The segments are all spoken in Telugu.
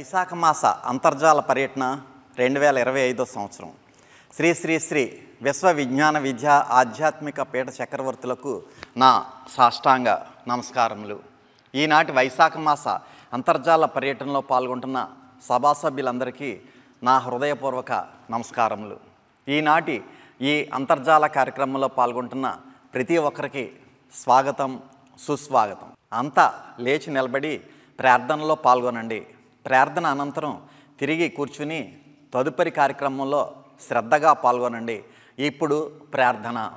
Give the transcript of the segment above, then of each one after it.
వైశాఖ మాస అంతర్జాల పర్యటన 2025 సంవత్సరం. శ్రీ శ్రీ శ్రీ విశ్వ విజ్ఞాన విద్య ఆధ్యాత్మిక పీఠ చక్రవర్తులకు నా సాష్టాంగ నమస్కారములు. ఈనాటి వైశాఖ మాస అంతర్జాల పర్యటనలో పాల్గొంటున్న సభా సభ్యులందరికీ నా హృదయపూర్వక నమస్కారములు. ఈనాటి ఈ అంతర్జాల కార్యక్రమంలో పాల్గొంటున్న ప్రతి ఒక్కరికి స్వాగతం, సుస్వాగతం. అంతా లేచి నిలబడి ప్రార్థనలో పాల్గొనండి. ప్రార్థన అనంతరం తిరిగి కూర్చుని తదుపరి కార్యక్రమంలో శ్రద్ధగా పాల్గొనండి. ఇప్పుడు ప్రార్థన.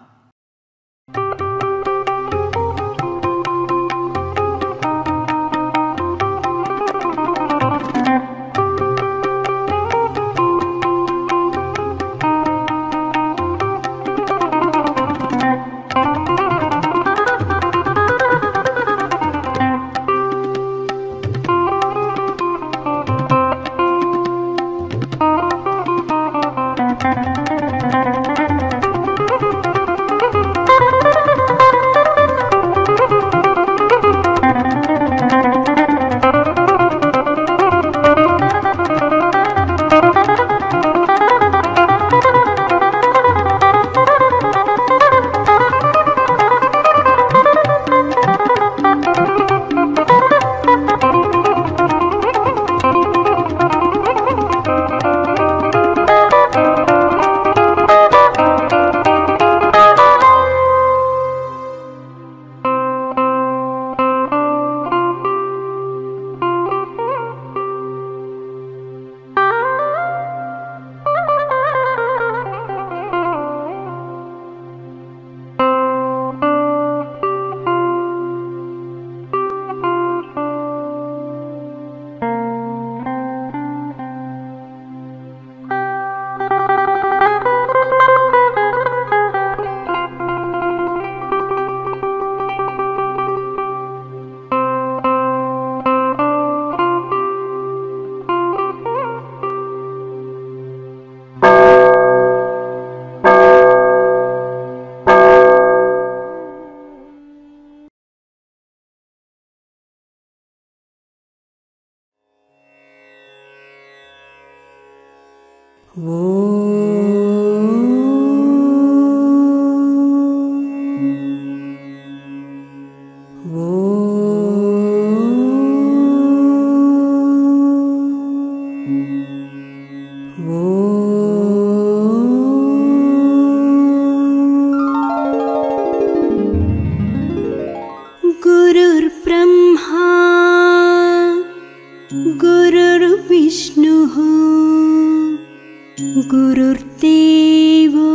गुरुर्देवो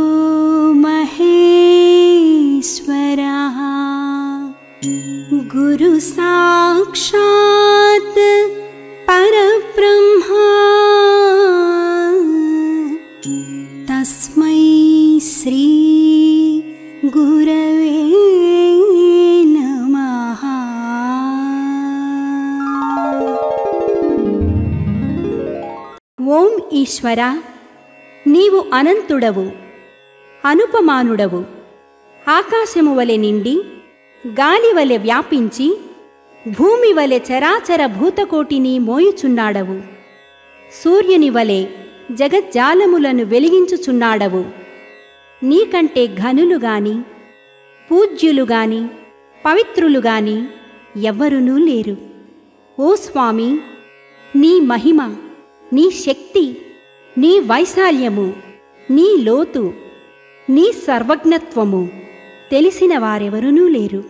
महेश्वरः गुरु साक्षात् परब्रह्मा तस्मै श्री गुरवे नमः। ఓం ఈశ్వర, నీవు అనంతుడవు, అనుపమానుడవు. ఆకాశము వలె నిండి, గాలి వలె వ్యాపించి, భూమి వలె చరాచర భూతకోటిని మోయుచున్నాడవు. సూర్యుని వలె జగజ్జాలములను వెలిగించుచున్నాడవు. నీకంటే ఘనులు గాని, పూజ్యులు గాని, పవిత్రులు గాని ఎవ్వరునూ లేరు. ఓ స్వామి, నీ మహిమ, నీ శక్తి, నీ వైశాల్యము, నీ లోతు, నీ సర్వజ్ఞత్వము తెలిసిన వారెవరునూ లేరు.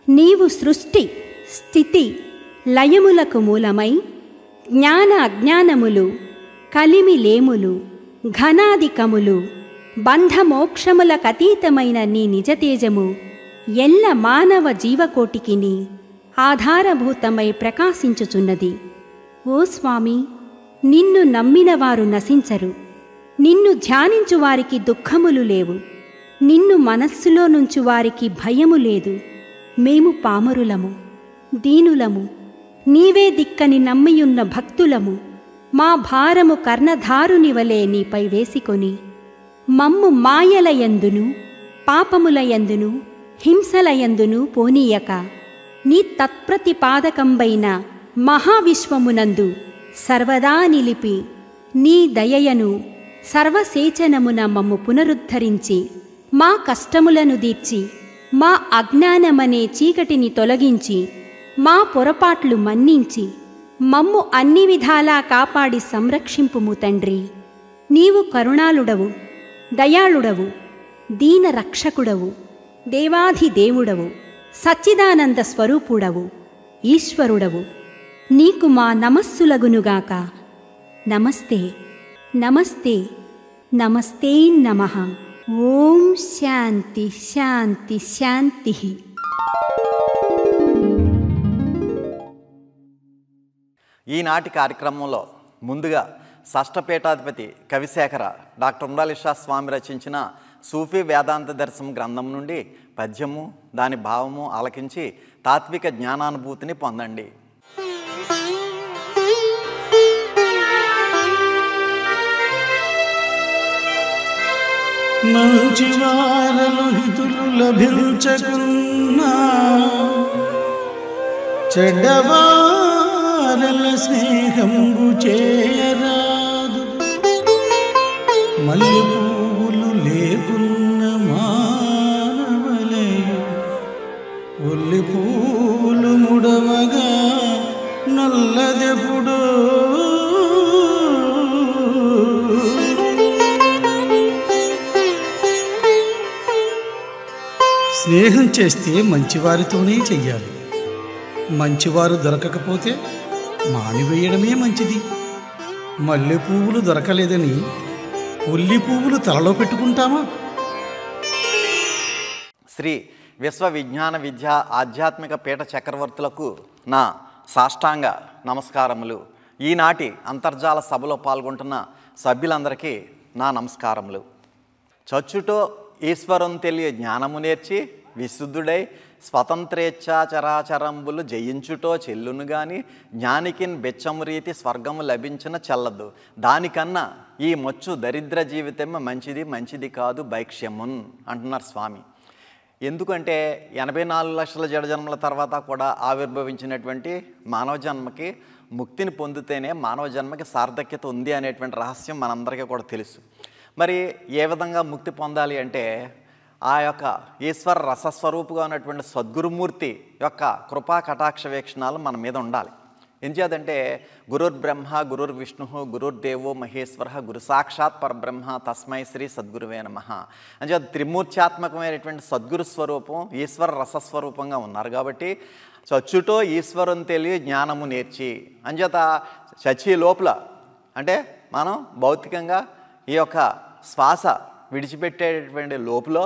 నీవు సృష్టి, స్థితి, లయములకు మూలమై జ్ఞాన అజ్ఞానములు, కలిమిలేములు, ఘనాధికములు, బంధమోక్షములకతీతమైన నీ నిజతేజము ఎల్ల మానవ జీవకోటికిని ఆధారభూతమై ప్రకాశించుచున్నది. ఓ స్వామి, నిన్ను నమ్మిన వారు నశించరు. నిన్ను ధ్యానించు వారికి దుఃఖములు లేవు. నిన్ను మనస్సులో నుంచి వారికి భయము లేదు. మేము పామరులము, దీనులము, నీవే దిక్కని నమ్మియున్న భక్తులము. మా భారము కర్ణధారుని వలె నీపై వేసికొని మమ్ము మాయలయందును, పాపములయందును, హింసలయందును పోనీయక నీ తత్ప్రతిపాదకంబైన మహావిశ్వమునందు సర్వదా నిలిపి నీ దయయను సర్వసేచనమున మమ్ము పునరుద్ధరించి మా కష్టములను దీర్చి మా అజ్ఞానమనే చీకటిని తొలగించి మా పొరపాట్లు మన్నించి మమ్ము అన్ని విధాలా కాపాడి సంరక్షింపుము తండ్రి. నీవు కరుణాళుడవు, దయాళుడవు, దీన రక్షకుడవు, దేవాధిదేవుడవు, సచ్చిదానంద స్వరూపుడవు, ఈశ్వరుడవు. నీకు మా నమస్సులగునుగాక. నమస్తే నమస్తే నమస్తే నమః. ఓం శాంతి శాంతి శాంతి. ఈనాటి కార్యక్రమంలో ముందుగా షష్ఠపీఠాధిపతి కవిశేఖర డాక్టర్ ఉండాలి షా స్వామి రచించిన సూఫీ వేదాంత దర్శనం గ్రంథం నుండి పద్యము దాని భావము ఆలకించి తాత్విక జ్ఞానానుభూతిని పొందండి. మంచి వారలు హితులు లభించకున్నా చెడ్డవారల స్నేహంబు చేయరాదు. మల్లె పువ్వులు లేకున్న మానవలయు ఒల్లి పువ్వులు ముడవగా నల్లదెపుడో. స్నేహం చేస్తే మంచివారితోనే చెయ్యాలి. మంచివారు దొరకకపోతే మానివేయడమే మంచిది. మల్లె పువ్వులు దొరకలేదని ఉల్లి పువ్వులు తలలో పెట్టుకుంటామా? శ్రీ విశ్వ విజ్ఞాన విద్య ఆధ్యాత్మిక పీఠ చక్రవర్తులకు నా సాష్టాంగ నమస్కారములు. ఈనాటి అంతర్జాల సభలో పాల్గొంటున్న సభ్యులందరికీ నా నమస్కారములు. చచ్చుటో ఈశ్వరం తెలియ జ్ఞానము నేర్చి విశుద్ధుడై స్వతంత్రేచ్ఛా చరాచరంబులు జయించుటో చెల్లును గాని జ్ఞానికిన్ బెచ్చము రీతి స్వర్గము లభించిన చెల్లదు. దానికన్నా ఈ మొచ్చు దరిద్ర జీవితమే మంచిది కాదు భైక్ష్యమున్ అంటున్నారు స్వామి. ఎందుకంటే 84 లక్షల జడజన్మల తర్వాత కూడా ఆవిర్భవించినటువంటి మానవ జన్మకి ముక్తిని పొందితేనే మానవ జన్మకి సార్థక్యత ఉంది అనేటువంటి రహస్యం మనందరికీ కూడా తెలుసు. మరి ఏ విధంగా ముక్తి పొందాలి అంటే ఆ యొక్క ఈశ్వర రసస్వరూపుగా ఉన్నటువంటి సద్గురుమూర్తి యొక్క కృపా కటాక్ష వీక్షణాలు మన మీద ఉండాలి. ఎందుచేతంటే గురుర్ బ్రహ్మ గురుర్ విష్ణు గురుర్దేవో మహేశ్వర గురు సాక్షాత్ పరబ్రహ్మ తస్మై శ్రీ సద్గురువే నమః అంచేత త్రిమూర్త్యాత్మకమైనటువంటి సద్గురు స్వరూపం ఈశ్వర రసస్వరూపంగా ఉన్నారు. కాబట్టి చచ్చుటో ఈశ్వరం తెలియ జ్ఞానము నేర్చి అంచేత చచ్చి లోపల అంటే మనం భౌతికంగా ఈ యొక్క శ్వాస విడిచిపెట్టేటువంటి లోపల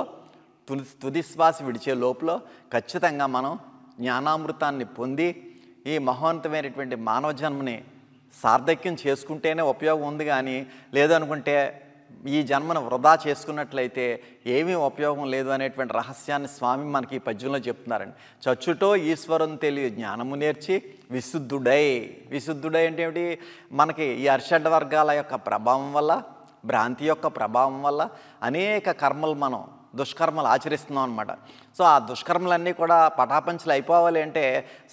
తుది శ్వాస విడిచే లోపల ఖచ్చితంగా మనం జ్ఞానామృతాన్ని పొంది ఈ మహోన్నతమైనటువంటి మానవ జన్మని సార్థక్యం చేసుకుంటేనే ఉపయోగం ఉంది. కానీ లేదనుకుంటే ఈ జన్మను వృధా చేసుకున్నట్లయితే ఏమీ ఉపయోగం లేదు అనేటువంటి రహస్యాన్ని స్వామి మనకి ఈ పద్యంలో చెప్తున్నారండి. చచ్చుటో ఈశ్వరం తెలియ జ్ఞానము నేర్చి విశుద్ధుడై అంటే ఏమిటి? మనకి ఈ అర్షడ్ వర్గాల యొక్క ప్రభావం వల్ల భ్రాంతి యొక్క ప్రభావం వల్ల అనేక కర్మలు మనం దుష్కర్మలు ఆచరిస్తున్నాం అనమాట. సో ఆ దుష్కర్మలన్నీ కూడా పటాపంచలు అయిపోవాలి అంటే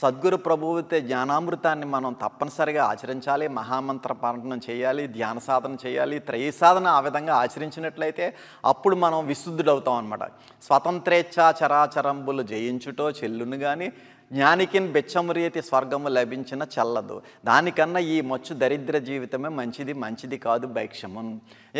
సద్గురు ప్రభువుతే జ్ఞానామృతాన్ని మనం తప్పనిసరిగా ఆచరించాలి. మహామంత్ర పాఠనం చేయాలి, ధ్యాన సాధన చేయాలి, త్రయీ సాధన ఆ విధంగా ఆచరించినట్లయితే అప్పుడు మనం విశుద్ధుడవుతాం అనమాట. స్వతంత్రేచ్ఛా చరాచరంబులు జయించుటో చెల్లును కానీ జ్ఞానికిన్ బెచ్చము రీతి స్వర్గము లభించిన చెల్లదు. దానికన్నా ఈ మొచ్చు దరిద్ర జీవితమే మంచిది కాదు భైక్ష్యమున్.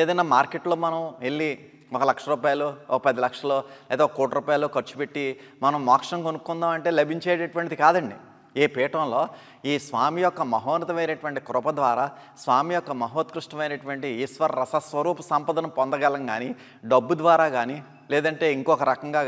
ఏదైనా మార్కెట్లో మనం వెళ్ళి ₹1,00,000 ఓ 10 లక్షలు లేదా ₹1,00,00,000 ఖర్చు పెట్టి మనం మోక్షం కొనుక్కుందాం అంటే లభించేటటువంటిది కాదండి. ఏ పీఠంలో ఈ స్వామి యొక్క మహోన్నతమైనటువంటి కృప ద్వారా స్వామి యొక్క మహోత్కృష్టమైనటువంటి ఈశ్వర రసస్వరూప సంపదను పొందగలం. కానీ డబ్బు ద్వారా కానీ లేదంటే ఇంకొక రకంగా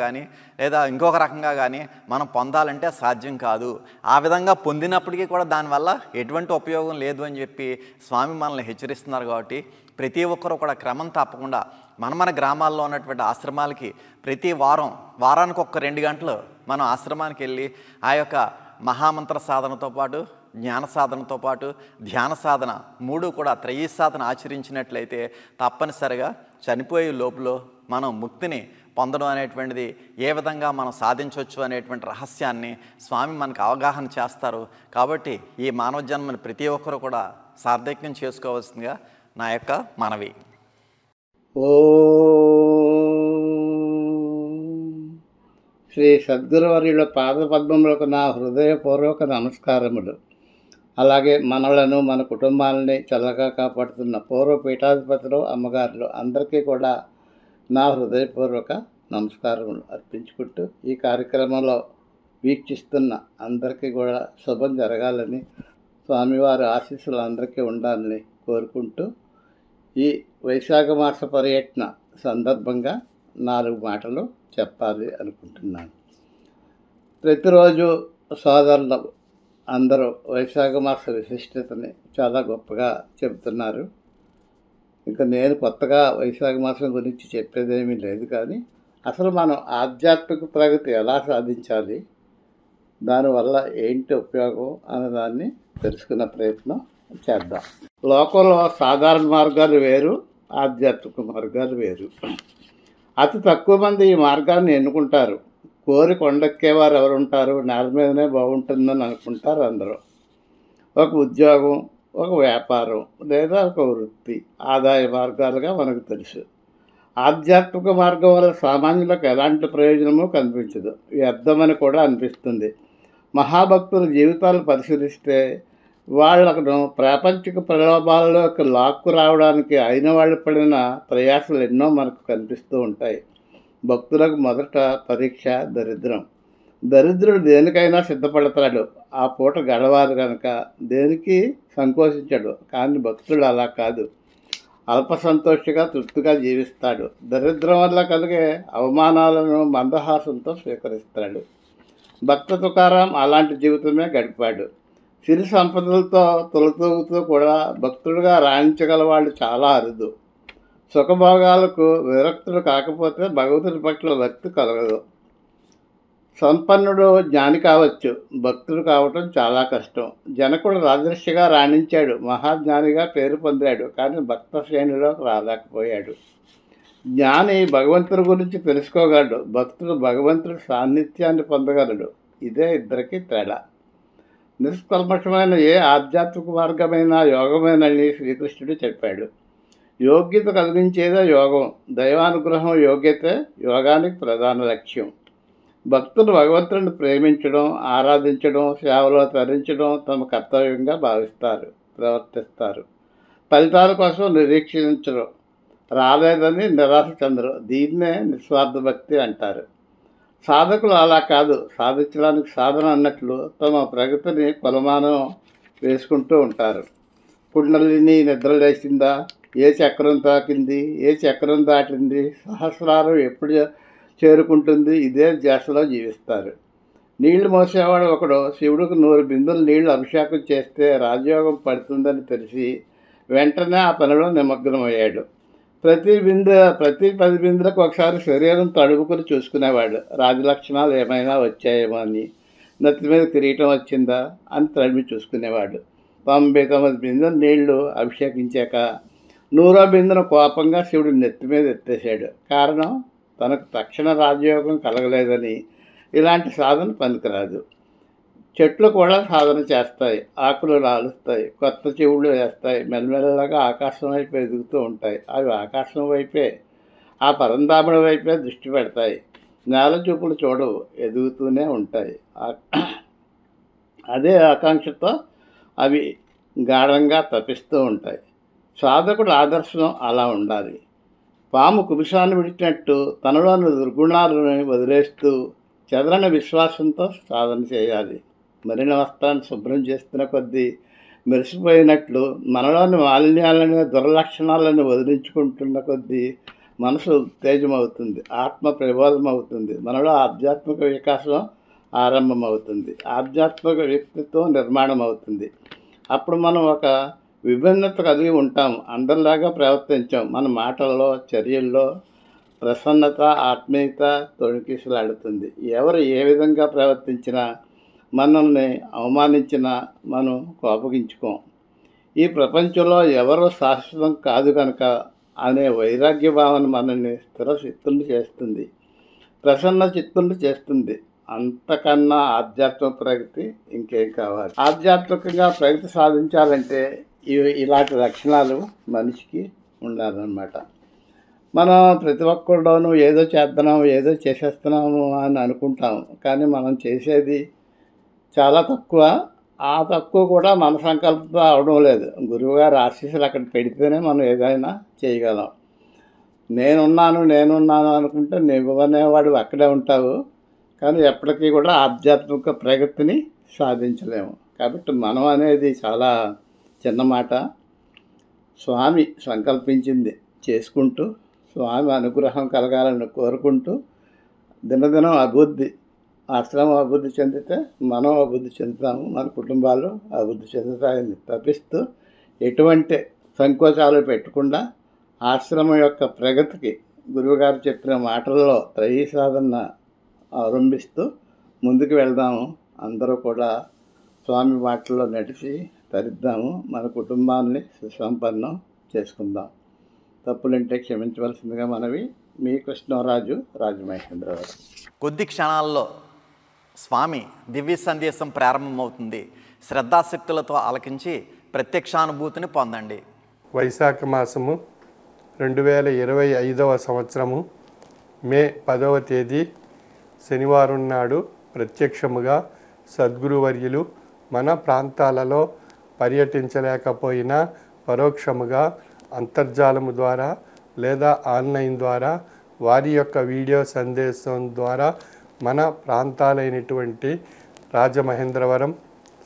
కానీ మనం పొందాలంటే సాధ్యం కాదు. ఆ విధంగా పొందినప్పటికీ కూడా దానివల్ల ఎటువంటి ఉపయోగం లేదు అని చెప్పి స్వామి మనల్ని హెచ్చరిస్తున్నారు. కాబట్టి ప్రతి ఒక్కరూ కూడా క్రమం తప్పకుండా మన గ్రామాల్లో ఉన్నటువంటి ఆశ్రమాలకి ప్రతి వారానికి ఒక 2 గంటలు మనం ఆశ్రమానికి వెళ్ళి ఆ యొక్క మహామంత్ర సాధనతో పాటు జ్ఞాన సాధనతో పాటు ధ్యాన సాధన 3 కూడా త్రయీ సాధన ఆచరించినట్లయితే తప్పనిసరిగా చనిపోయే లోపల మనం ముక్తిని పొందడం అనేటువంటిది ఏ విధంగా మనం సాధించవచ్చు అనేటువంటి రహస్యాన్ని స్వామి మనకు అవగాహన చేస్తారు. కాబట్టి ఈ మానవ జన్మని ప్రతి ఒక్కరూ కూడా సార్థక్యం చేసుకోవాల్సిందిగా నా యొక్క మనవి. శ్రీ సద్గురువర్యుల పాదపద్మములకు నా హృదయపూర్వక నమస్కారములు. అలాగే మనలను మన కుటుంబాలని చల్లగా కాపాడుతున్న పూర్వ పీఠాధిపతులు, అమ్మగారులు అందరికీ కూడా నా హృదయపూర్వక నమస్కారములు అర్పించుకుంటూ ఈ కార్యక్రమంలో వీక్షిస్తున్న అందరికీ కూడా శుభం జరగాలని, స్వామివారి ఆశీస్సులు అందరికీ ఉండాలని కోరుకుంటూ ఈ వైశాఖ మాస పర్యటన సందర్భంగా 4 మాటలు చెప్పాలి అనుకుంటున్నాను. ప్రతిరోజు సోదరులు అందరూ వైశాఖ మాస విశిష్టతని చాలా గొప్పగా చెబుతున్నారు. ఇంకా నేను కొత్తగా వైశాఖ మాసం గురించి చెప్పేదేమీ లేదు, కానీ అసలు మనం ఆధ్యాత్మిక ప్రగతి ఎలా సాధించాలి, దానివల్ల ఏంటి ఉపయోగం అన్నదాన్ని తెలుసుకునే ప్రయత్నం చేద్దాం. లోకంలో సాధారణ మార్గాలు వేరు, ఆధ్యాత్మిక మార్గాలు వేరు. అతి తక్కువ మంది ఈ మార్గాన్ని ఎన్నుకుంటారు. కోరి కొండెక్కేవారు ఎవరుంటారు? నేల మీదనే బాగుంటుందని అనుకుంటారు అందరూ. ఒక ఉద్యోగం, ఒక వ్యాపారం లేదా ఒక వృత్తి ఆదాయ మార్గాలుగా మనకు తెలుసు. ఆధ్యాత్మిక మార్గం వల్ల సామాన్యులకు ఎలాంటి ప్రయోజనమూ కనిపించదు, వ్యర్థమని కూడా అనిపిస్తుంది. మహాభక్తుల జీవితాలు పరిశీలిస్తే వాళ్ళను ప్రాపంచిక ప్రలోభాలలోకి లాక్కు రావడానికి అయిన వాళ్ళు పడిన ప్రయాసాలు ఎన్నో మనకు కనిపిస్తూ ఉంటాయి. భక్తులకు మొదట పరీక్ష దరిద్రం. దరిద్రుడు దేనికైనా సిద్ధపడతాడు, ఆ పూట గడవాలి కనుక దేనికి సంకోచించడు. కానీ భక్తుడు అలా కాదు, అల్ప సంతోషిగా తృప్తిగా జీవిస్తాడు. దరిద్రం వల్ల కలిగే అవమానాలను మందహాసంతో స్వీకరిస్తాడు. భక్త తుకారాం అలాంటి జీవితమే గడిపాడు. సిరి సంపదలతో తొలతూగుతూ కూడా భక్తుడిగా రాణించగల వాళ్ళు చాలా అరుదు. సుఖభోగాలకు విరక్తుడు కాకపోతే భగవంతుడి పట్ల భక్తి కలగదు. సంపన్నుడు జ్ఞాని కావచ్చు, భక్తుడు కావటం చాలా కష్టం. జనకుడు రాజర్షిగా రాణించాడు, మహాజ్ఞానిగా పేరు పొందాడు, కానీ భక్త శ్రేణిలోకి రాలేకపోయాడు. జ్ఞాని భగవంతుడి గురించి తెలుసుకోగలడు, భక్తుడు భగవంతుడి సాన్నిధ్యాన్ని పొందగలడు. ఇదే ఇద్దరికి తేడా. నిష్కల్మషమైన ఏ ఆధ్యాత్మిక మార్గమైనా యోగమేనని శ్రీకృష్ణుడు చెప్పాడు. యోగ్యత కలిగించేదే యోగం. దైవానుగ్రహం యోగ్యతే యోగానికి ప్రధాన లక్ష్యం. భక్తులు భగవంతుడిని ప్రేమించడం, ఆరాధించడం, సేవలో తరించడం తమ కర్తవ్యంగా భావిస్తారు, ప్రవర్తిస్తారు. ఫలితాల కోసం నిరీక్షించడం, రాలేదని నిరాశ చెందరు. దీన్నే నిస్వార్థ భక్తి అంటారు. సాధకులు అలా కాదు, సాధించడానికి సాధన అన్నట్లు తమ ప్రగతిని కొలమానం వేసుకుంటూ ఉంటారు. కుండలిని నిద్రలేసిందా, ఏ చక్రం తాకింది, ఏ చక్రం దాటింది, సహస్రారం ఎప్పుడు చేరుకుంటుంది, ఇదే ధ్యాసలో జీవిస్తారు. నీళ్లు మోసేవాడు ఒకడు శివుడికి 100 బిందులు నీళ్లు అభిషేకం చేస్తే రాజయోగం పడుతుందని తెలిసి వెంటనే ఆ పనిలో నిమగ్నమయ్యాడు. ప్రతి 10 బిందులకు ఒకసారి శరీరం తడుపుకుని చూసుకునేవాడు. రాజలక్షణాలు ఏమైనా వచ్చాయేమో అని, నెత్తి మీద కిరీటం వచ్చిందా అని తడిమి చూసుకునేవాడు. 99 బిందెలు నీళ్లు అభిషేకించాక 100వ బిందెను కోపంగా శివుడు నెత్తి మీద ఎత్తేసాడు. కారణం, తనకు తక్షణ రాజయోగం కలగలేదని. ఇలాంటి సాధన పనికిరాదు. చెట్లు కూడా సాధన చేస్తాయి, ఆకులు రాలుస్తాయి, కొత్త చెవుళ్ళు వేస్తాయి, మెల్లమెల్లగా ఆకాశం వైపు ఎదుగుతూ ఉంటాయి. అవి ఆకాశం వైపే, ఆ పరంధాముడి వైపే దృష్టి పెడతాయి. నేల చూపులు చూడవు, ఎదుగుతూనే ఉంటాయి. అదే ఆకాంక్షతో అవి గాఢంగా తపిస్తూ ఉంటాయి. సాధకుడు ఆదర్శం అలా ఉండాలి. పాము కుబిసాన్ని విడిచినట్టు తనలోని దుర్గుణాలను వదిలేస్తూ చెదరని విశ్వాసంతో సాధన చేయాలి. మరిన వస్త్రాన్ని శుభ్రం చేస్తున్న కొద్దీ మెరిసిపోయినట్లు మనలోని మాలిన్యాలని, దుర్లక్షణాలను వదిలించుకుంటున్న కొద్దీ మనసు ఉత్తేజమవుతుంది, ఆత్మ ప్రబోధమవుతుంది, మనలో ఆధ్యాత్మిక వికాసం ఆరంభమవుతుంది, ఆధ్యాత్మిక వ్యక్తిత్వం నిర్మాణం అవుతుంది. అప్పుడు మనం ఒక విభిన్నత కలిగి ఉంటాం, అందరిలాగా ప్రవర్తించాం. మన మాటల్లో, చర్యల్లో ప్రసన్నత, ఆత్మీయత తొణికిసలాడుతుంది. ఎవరు ఏ విధంగా ప్రవర్తించినా, మనల్ని అవమానించినా మనం కోపగించుకోం. ఈ ప్రపంచంలో ఎవరు శాశ్వతం కాదు కనుక అనే వైరాగ్య భావన మనల్ని స్థిర చిత్తులు చేస్తుంది, ప్రసన్న చిత్తులు చేస్తుంది. అంతకన్నా ఆధ్యాత్మిక ప్రగతి ఇంకేం కావాలి. ఆధ్యాత్మికంగా ప్రగతి సాధించాలంటే ఇలాంటి లక్షణాలు మనిషికి ఉండాలన్నమాట. మనం ప్రతి ఒక్కరిలోనూ ఏదో చేస్తున్నాము, ఏదో చేసేస్తున్నాము అని అనుకుంటాము. కానీ మనం చేసేది చాలా తక్కువ. ఆ తక్కువ కూడా మన సంకల్పంతో అవడం లేదు. గురువుగారు ఆశీస్సులు అక్కడ పెడితేనే మనం ఏదైనా చేయగలం. నేనున్నాను అనుకుంటే నువ్వు అనేవాడు అక్కడే ఉంటావు, కానీ ఎప్పటికీ కూడా ఆధ్యాత్మిక ప్రగతిని సాధించలేము. కాబట్టి మనం అనేది చాలా చిన్న మాట. స్వామి సంకల్పించింది చేసుకుంటూ, స్వామి అనుగ్రహం కలగాలని కోరుకుంటూ దినదినం ఆశ్రమం అభివృద్ధి చెందితే మనం అభివృద్ధి చెందుతాము, మన కుటుంబాలు అభివృద్ధి చెందుతాయని తప్పిస్తూ ఎటువంటి సంకోచాలు పెట్టకుండా ఆశ్రమం యొక్క ప్రగతికి గురువుగారు చెప్పిన మాటల్లో త్రయీ సాధన అవలంబిస్తూ ముందుకు వెళ్దాము. అందరూ కూడా స్వామి మాటల్లో నడిచి తరిద్దాము, మన కుటుంబాన్ని సుసంపన్నం చేసుకుందాం. తప్పులుంటే క్షమించవలసిందిగా మనవి. మీ కృష్ణరాజు, రాజమహేంద్రరావు. కొద్ది క్షణాల్లో స్వామి దివ్య సందేశం ప్రారంభమవుతుంది. శ్రద్ధాశక్తులతో ఆలకించి ప్రత్యక్షానుభూతిని పొందండి. వైశాఖ మాసము 2025 సంవత్సరము మే 10వ తేదీ శనివారం నాడు ప్రత్యక్షముగా సద్గురువర్యులు మన ప్రాంతాలలో పర్యటించలేకపోయినా పరోక్షముగా అంతర్జాలము ద్వారా లేదా ఆన్లైన్ ద్వారా వారి యొక్క వీడియో సందేశం ద్వారా మన ప్రాంతాలైనటువంటి రాజమహేంద్రవరం,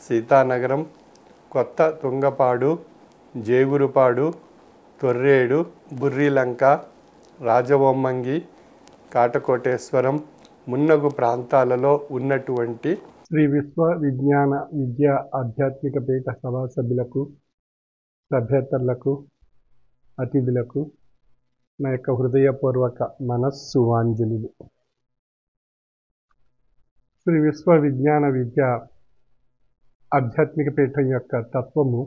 సీతానగరం, కొత్త తుంగపాడు, జేగురుపాడు, తొర్రేడు, బుర్రిలంక, రాజవొమ్మంగి, కాటకోటేశ్వరం మున్నగు ప్రాంతాలలో ఉన్నటువంటి శ్రీ విశ్వ విజ్ఞాన విద్యా ఆధ్యాత్మిక పీఠ సభా సభ్యులకు, సభ్యేతరులకు, అతిథులకు నా యొక్క హృదయపూర్వక మనస్సువాంజలులు. శ్రీ విశ్వ విజ్ఞాన విద్యా ఆధ్యాత్మిక పీఠం యొక్క తత్వము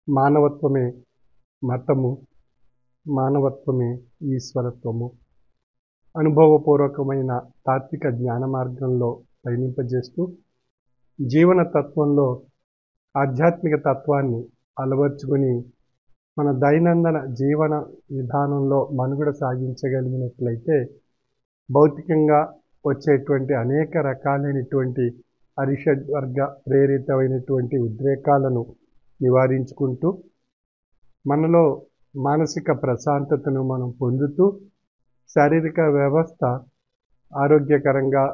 మానవత్వమే మతము, మానవత్వమే ఈశ్వరత్వము. అనుభవపూర్వకమైన తాత్విక జ్ఞాన మార్గంలో పయనింపజేస్తూ జీవన తత్వంలో ఆధ్యాత్మిక తత్వాన్ని అలవర్చుకొని మన దైనందిన జీవన విధానంలో మనుగడ సాగించగలిగినట్లయితే భౌతికంగా వచ్చేటువంటి అనేక రకాలైనటువంటి అరిషడ్వర్గ ప్రేరితమైనటువంటి ఉద్రేకాలను నివారించుకుంటూ మనలో మానసిక ప్రశాంతతను మనం పొందుతూ శారీరక వ్యవస్థ ఆరోగ్యకరంగా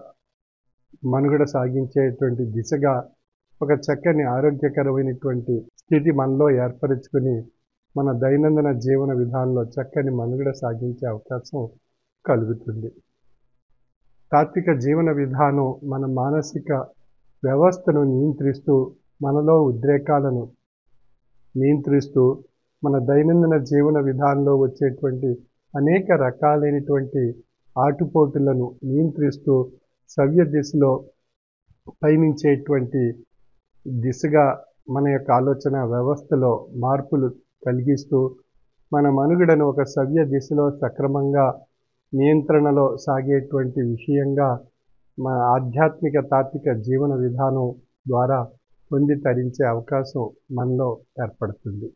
మనుగడ సాగించేటువంటి దిశగా ఒక చక్కని ఆరోగ్యకరమైనటువంటి స్థితి మనలో ఏర్పరచుకుని మన దైనందిన జీవన విధానంలో చక్కని మనుగడ సాగించే అవకాశం కలుగుతుంది. తాత్విక జీవన విధానం మన మానసిక వ్యవస్థను నియంత్రిస్తూ మనలో ఉద్రేకాలను నియంత్రిస్తూ మన దైనందిన జీవన విధానంలో వచ్చేటువంటి అనేక రకాలైనటువంటి ఆటుపోటులను నియంత్రిస్తూ సవ్య దిశలో పయనించేటువంటి దిశగా మన యొక్క ఆలోచన వ్యవస్థలో మార్పులు కలిగిస్తూ మన మనుగడను ఒక సవ్య దిశలో సక్రమంగా నియంత్రణలో సాగేటువంటి విషయంగా మన ఆధ్యాత్మిక తాత్విక జీవన విధానం ద్వారా పొంది తరించే అవకాశం మనలో ఏర్పడుతుంది.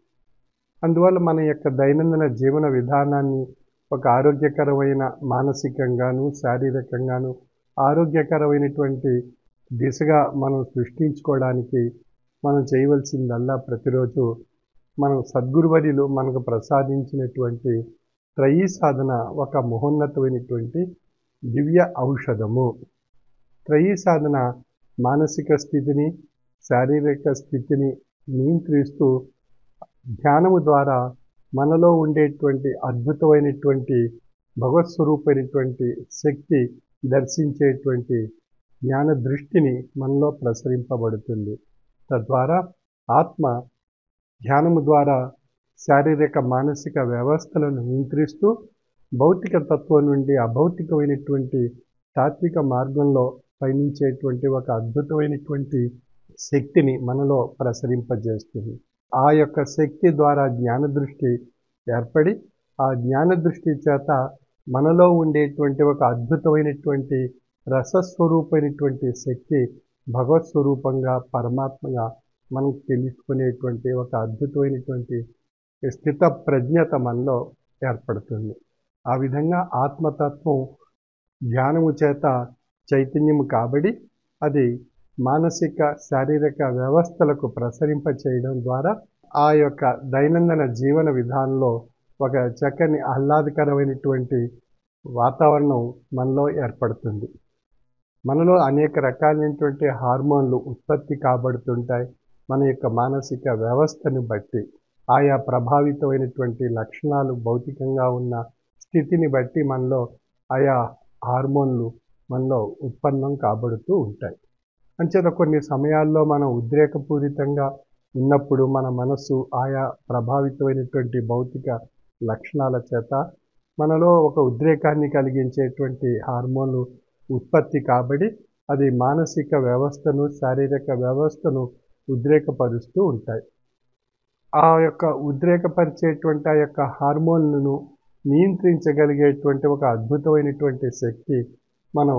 అందువల్ల మన యొక్క దైనందిన జీవన విధానాన్ని ఒక ఆరోగ్యకరమైన మానసికంగాను శారీరకంగాను ఆరోగ్యకరమైనటువంటి దిశగా మనం సృష్టించుకోవడానికి మనం చేయవలసిందల్లా ప్రతిరోజు మనం సద్గురువర్యులు మనకు ప్రసాదించినటువంటి త్రయీ సాధన ఒక మహోన్నతమైనటువంటి దివ్య ఔషధము. త్రయీ సాధన మానసిక స్థితిని శారీరక స్థితిని నియంత్రిస్తూ ధ్యానము ద్వారా మనలో ఉండేటువంటి అద్భుతమైనటువంటి భగవత్ స్వరూపమైనటువంటి శక్తి దర్శించేటువంటి జ్ఞాన దృష్టిని మనలో ప్రసరింపబడుతుంది. తద్వారా ఆత్మ ధ్యానము ద్వారా శారీరక మానసిక వ్యవస్థలను నియంత్రిస్తూ భౌతిక తత్వం నుండి అభౌతికమైనటువంటి తాత్విక మార్గంలో పయనించేటువంటి ఒక అద్భుతమైనటువంటి శక్తిని మనలో ప్రసరింపజేస్తుంది. ఆ యొక్క శక్తి ద్వారా జ్ఞాన దృష్టి ఏర్పడి ఆ జ్ఞాన దృష్టి చేత మనలో ఉండేటువంటి ఒక అద్భుతమైనటువంటి రసస్వరూపమైనటువంటి శక్తి భగవత్ స్వరూపంగా పరమాత్మగా మనం తెలుసుకునేటువంటి ఒక అద్భుతమైనటువంటి స్థిత ప్రజ్ఞత మనలో ఏర్పడుతుంది. ఆ విధంగా ఆత్మతత్వం ధ్యానము చేత చైతన్యము కాబడి అది మానసిక శారీరక వ్యవస్థలకు ప్రసరింప చేయడం ద్వారా ఆ యొక్క దైనందిన జీవన విధానంలో ఒక చక్కని ఆహ్లాదకరమైనటువంటి వాతావరణం మనలో ఏర్పడుతుంది. మనలో అనేక రకాలైనటువంటి హార్మోన్లు ఉత్పత్తి కాబడుతుంటాయి. మన యొక్క మానసిక వ్యవస్థను బట్టి ఆయా ప్రభావితమైనటువంటి లక్షణాలు భౌతికంగా ఉన్న స్థితిని బట్టి మనలో ఆయా హార్మోన్లు మనలో ఉత్పన్నం కాబడుతూ ఉంటాయి. అంచేత కొన్ని సమయాల్లో మనం ఉద్రేకపూరితంగా ఉన్నప్పుడు మన మనస్సు ఆయా ప్రభావితమైనటువంటి భౌతిక లక్షణాల చేత మనలో ఒక ఉద్రేకాన్ని కలిగించేటువంటి హార్మోన్లు ఉత్పత్తి కాబడి అది మానసిక వ్యవస్థను శారీరక వ్యవస్థను ఉద్రేకపరుస్తూ ఉంటాయి. ఆ యొక్క ఉద్రేకపరిచేటువంటి ఆ యొక్క హార్మోన్లను నియంత్రించగలిగేటువంటి ఒక అద్భుతమైనటువంటి శక్తి మనం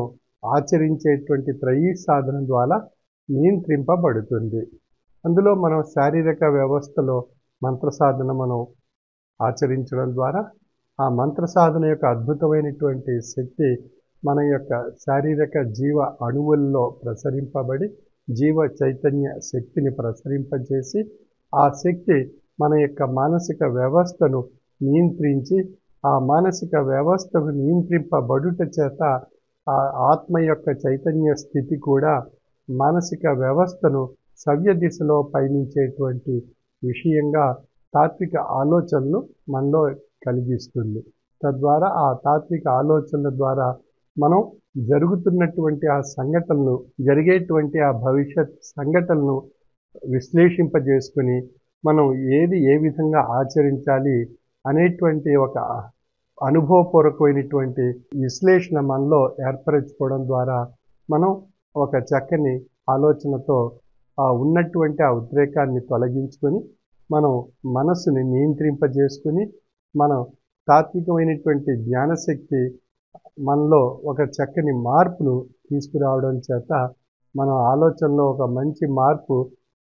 ఆచరించేటువంటి త్రయీ సాధన ద్వారా నియంత్రింపబడుతుంది. అందులో మనం శారీరక వ్యవస్థలో మంత్ర సాధన మనం ఆచరించడం ద్వారా ఆ మంత్ర సాధన యొక్క అద్భుతమైనటువంటి శక్తి మన యొక్క శారీరక జీవ అణువుల్లో ప్రసరింపబడి జీవ చైతన్య శక్తిని ప్రసరింపజేసి ఆ శక్తి మన యొక్క మానసిక వ్యవస్థను నియంత్రించి ఆ మానసిక వ్యవస్థను నియంత్రింపబడుట చేత ఆ ఆత్మ యొక్క చైతన్య స్థితి కూడా మానసిక వ్యవస్థను సవ్య దిశలో పయనించేటువంటి విషయంగా తాత్విక ఆలోచనలు మనలో కలిగిస్తుంది. తద్వారా ఆ తాత్విక ఆలోచనల ద్వారా మనం జరుగుతున్నటువంటి ఆ సంఘటనలు జరిగేటువంటి ఆ భవిష్యత్ సంఘటనలను విశ్లేషింపజేసుకుని మనం ఏది ఏ విధంగా ఆచరించాలి అనేటువంటి ఒక అనుభవపూర్వకమైనటువంటి విశ్లేషణ మనలో ఏర్పరచుకోవడం ద్వారా మనం ఒక చక్కని ఆలోచనతో ఉన్నటువంటి ఆ ఉద్రేకాన్ని తొలగించుకొని మనం మనస్సుని నియంత్రింపజేసుకుని మనం తాత్వికమైనటువంటి జ్ఞానశక్తి మనలో ఒక చక్కని మార్పును తీసుకురావడం చేత మన ఆలోచనలో ఒక మంచి మార్పు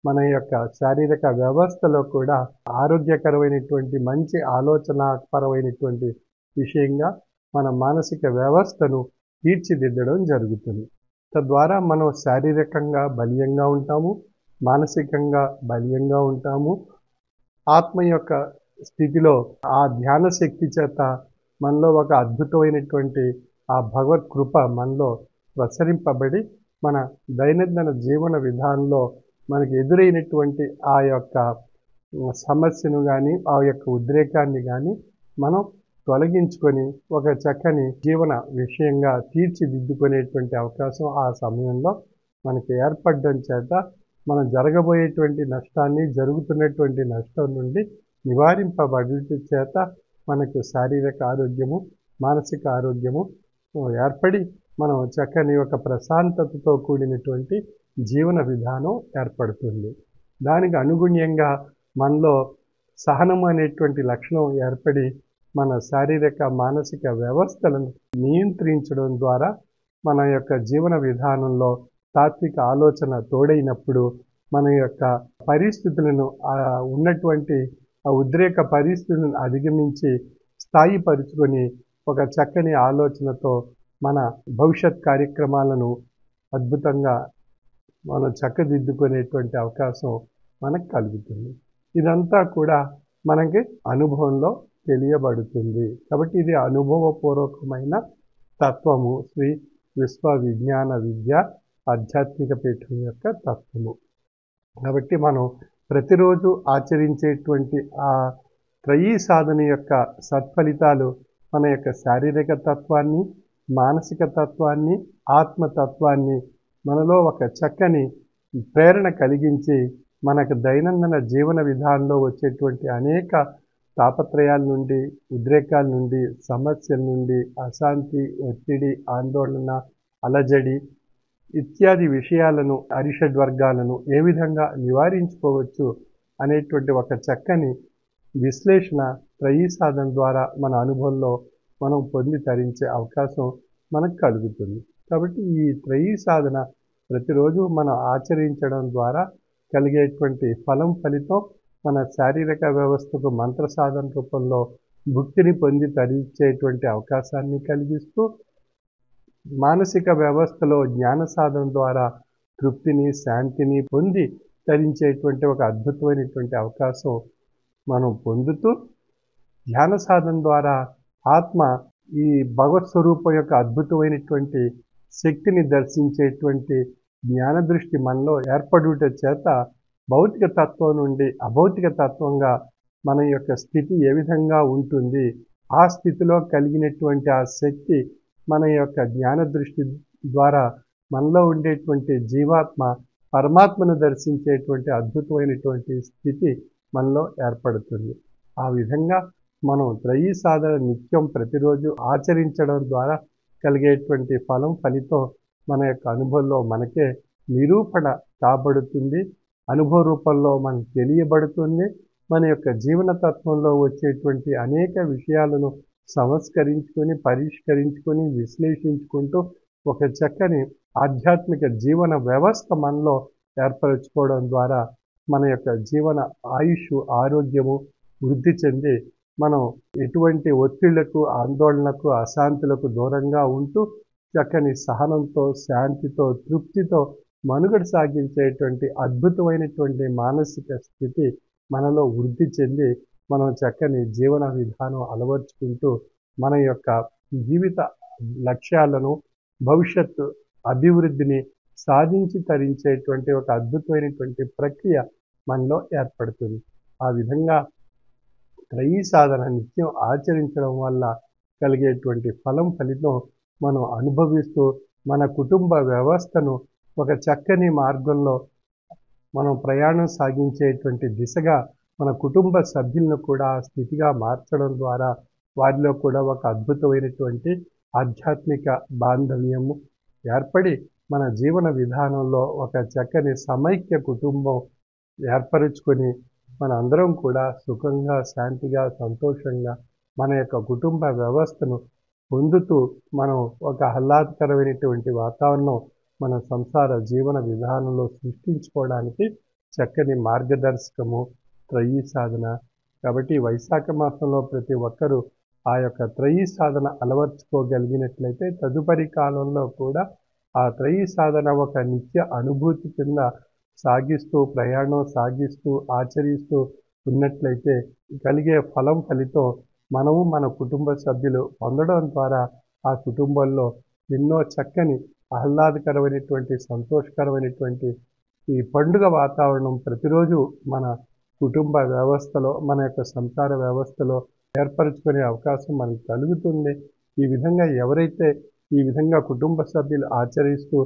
మన యొక్క శారీరక వ్యవస్థలో కూడా ఆరోగ్యకరమైనటువంటి మంచి ఆలోచనాపరమైనటువంటి విషయంగా మన మానసిక వ్యవస్థను తీర్చిదిద్దడం జరుగుతుంది. తద్వారా మనం శారీరకంగా బలీయంగా ఉంటాము, మానసికంగా బలీయంగా ఉంటాము. ఆత్మ యొక్క స్థితిలో ఆ ధ్యాన శక్తి చేత మనలో ఒక అద్భుతమైనటువంటి ఆ భగవత్ కృప మనలో ప్రసరింపబడి మన దైనందిన జీవన విధానంలో మనకి ఎదురైనటువంటి ఆ యొక్క సమస్యను కానీ ఆ యొక్క ఉద్రేకాన్ని కానీ మనం తొలగించుకొని ఒక చక్కని జీవన విషయంగా తీర్చిదిద్దుకునేటువంటి అవకాశం ఆ సమయంలో మనకి ఏర్పడడం చేత మనం జరగబోయేటువంటి నష్టాన్ని జరుగుతున్నటువంటి నష్టం నుండి నివారింపబడుట చేత మనకు శారీరక ఆరోగ్యము మానసిక ఆరోగ్యము ఏర్పడి మనం చక్కని ఒక ప్రశాంతతతో కూడినటువంటి జీవన విధానం ఏర్పడుతుంది. దానికి అనుగుణ్యంగా మనలో సహనం అనేటువంటి లక్షణం ఏర్పడి మన శారీరక మానసిక వ్యవస్థలను నియంత్రించడం ద్వారా మన యొక్క జీవన విధానంలో తాత్విక ఆలోచన తోడైనప్పుడు మన యొక్క పరిస్థితులను ఉన్నటువంటి ఆ ఉద్రేక పరిస్థితులను అధిగమించి స్థాయిపరుచుకొని ఒక చక్కని ఆలోచనతో మన భవిష్యత్ కార్యక్రమాలను అద్భుతంగా మనం చక్కదిద్దుకునేటువంటి అవకాశం మనకు కలుగుతుంది. ఇదంతా కూడా మనకి అనుభవంలో తెలియబడుతుంది. కాబట్టి ఇది అనుభవపూర్వకమైన తత్వము. శ్రీ విశ్వ విజ్ఞాన విద్య ఆధ్యాత్మిక పీఠం యొక్క తత్వము. కాబట్టి మనం ప్రతిరోజు ఆచరించేటువంటి ఆ త్రయీ సాధన యొక్క సత్ఫలితాలు మన యొక్క శారీరక తత్వాన్ని మానసిక తత్వాన్ని ఆత్మతత్వాన్ని మనలో ఒక చక్కని ప్రేరణ కలిగించి మనకు దైనందిన జీవన విధానంలో వచ్చేటువంటి అనేక తాపత్రయాల నుండి ఉద్రేకాల నుండి సమస్యల నుండి అశాంతి ఒత్తిడి ఆందోళన అలజడి ఇత్యాది విషయాలను అరిషడ్వర్గాలను ఏ విధంగా నివారించుకోవచ్చు అనేటువంటి ఒక చక్కని విశ్లేషణ త్రయీ సాధన ద్వారా మన అనుభవంలో మనం పొంది తరించే అవకాశం మనకు కలుగుతుంది. కాబట్టి ఈ త్రయీ సాధన ప్రతిరోజు మనం ఆచరించడం ద్వారా కలిగేటువంటి ఫలితం మన శారీరక వ్యవస్థకు మంత్ర సాధన రూపంలో భుక్తిని పొంది తరించేటువంటి అవకాశాన్ని కలిగిస్తూ, మానసిక వ్యవస్థలో జ్ఞాన సాధన ద్వారా తృప్తిని, శాంతిని పొంది తరించేటువంటి ఒక అద్భుతమైనటువంటి అవకాశం మనం పొందుతూ, ధ్యాన సాధన ద్వారా ఆత్మ ఈ భగవత్ స్వరూపం యొక్క అద్భుతమైనటువంటి శక్తిని దర్శించేటువంటి జ్ఞాన దృష్టి మనలో ఏర్పడుట చేత భౌతిక తత్వం నుండి అభౌతిక తత్వంగా మన యొక్క స్థితి ఏ విధంగా ఉంటుంది, ఆ స్థితిలో కలిగినటువంటి ఆ శక్తి మన యొక్క జ్ఞాన దృష్టి ద్వారా మనలో ఉండేటువంటి జీవాత్మ పరమాత్మను దర్శించేటువంటి అద్భుతమైనటువంటి స్థితి మనలో ఏర్పడుతుంది. ఆ విధంగా మనం త్రయీ సాధన నిత్యం ప్రతిరోజు ఆచరించడం ద్వారా కలిగేటువంటి ఫలితం మన యొక్క అనుభవంలో మనకే నిరూపణ కాబడుతుంది. అనుభవ రూపంలో మనకు తెలియబడుతుంది. మన యొక్క జీవన తత్వంలో వచ్చేటువంటి అనేక విషయాలను సంస్కరించుకొని, పరిష్కరించుకొని, విశ్లేషించుకుంటూ ఒక చక్కని ఆధ్యాత్మిక జీవన వ్యవస్థ మనలో ఏర్పరచుకోవడం ద్వారా మన యొక్క జీవన ఆయుష్, ఆరోగ్యము వృద్ధి చెంది మనం ఎటువంటి ఒత్తిళ్లకు, ఆందోళనకు, అశాంతులకు దూరంగా ఉంటూ చక్కని సహనంతో, శాంతితో, తృప్తితో మనుగడ సాగించేటువంటి అద్భుతమైనటువంటి మానసిక స్థితి మనలో వృద్ధి చెంది మనం చక్కని జీవన విధానం అలవర్చుకుంటూ మన యొక్క జీవిత లక్ష్యాలను, భవిష్యత్తు అభివృద్ధిని సాధించి తరించేటువంటి ఒక అద్భుతమైనటువంటి ప్రక్రియ మనలో ఏర్పడుతుంది. ఆ విధంగా త్రయీ సాధన నిత్యం ఆచరించడం వల్ల కలిగేటువంటి ఫలితం మనం అనుభవిస్తూ మన కుటుంబ వ్యవస్థను ఒక చక్కని మార్గంలో మనం ప్రయాణం సాగించేటువంటి దిశగా మన కుటుంబ సభ్యులను కూడా ఆ స్థితిగా మార్చడం ద్వారా వారిలో కూడా ఒక అద్భుతమైనటువంటి ఆధ్యాత్మిక బాంధవ్యము ఏర్పడి మన జీవన విధానంలో ఒక చక్కని సమైక్య కుటుంబం ఏర్పరుచుకొని మన అందరం కూడా సుఖంగా, శాంతిగా, సంతోషంగా మన యొక్క కుటుంబ వ్యవస్థను పొందుతూ మనం ఒక ఆహ్లాదకరమైనటువంటి వాతావరణం మన సంసార జీవన విధానంలో సృష్టించుకోవడానికి చక్కని మార్గదర్శకము త్రయీ సాధన. కాబట్టి వైశాఖ మాసంలో ప్రతి ఒక్కరూ ఆ యొక్క త్రయీ సాధన అలవర్చుకోగలిగినట్లయితే తదుపరి కాలంలో కూడా ఆ త్రయీ సాధన ఒక నిత్య అనుభూతి కింద సాగిస్తూ, ప్రయాణం సాగిస్తూ, ఆచరిస్తూ ఉన్నట్లయితే కలిగే ఫలితం మనము మన కుటుంబ సభ్యులు పొందడం ద్వారా ఆ కుటుంబంలో ఎన్నో చక్కని ఆహ్లాదకరమైనటువంటి, సంతోషకరమైనటువంటి ఈ పండుగ వాతావరణం ప్రతిరోజు మన కుటుంబ వ్యవస్థలో, మన యొక్క సంసార వ్యవస్థలో ఏర్పరచుకునే అవకాశం మనకు కలుగుతుంది. ఈ విధంగా ఎవరైతే ఈ విధంగా కుటుంబ సభ్యులు ఆచరిస్తూ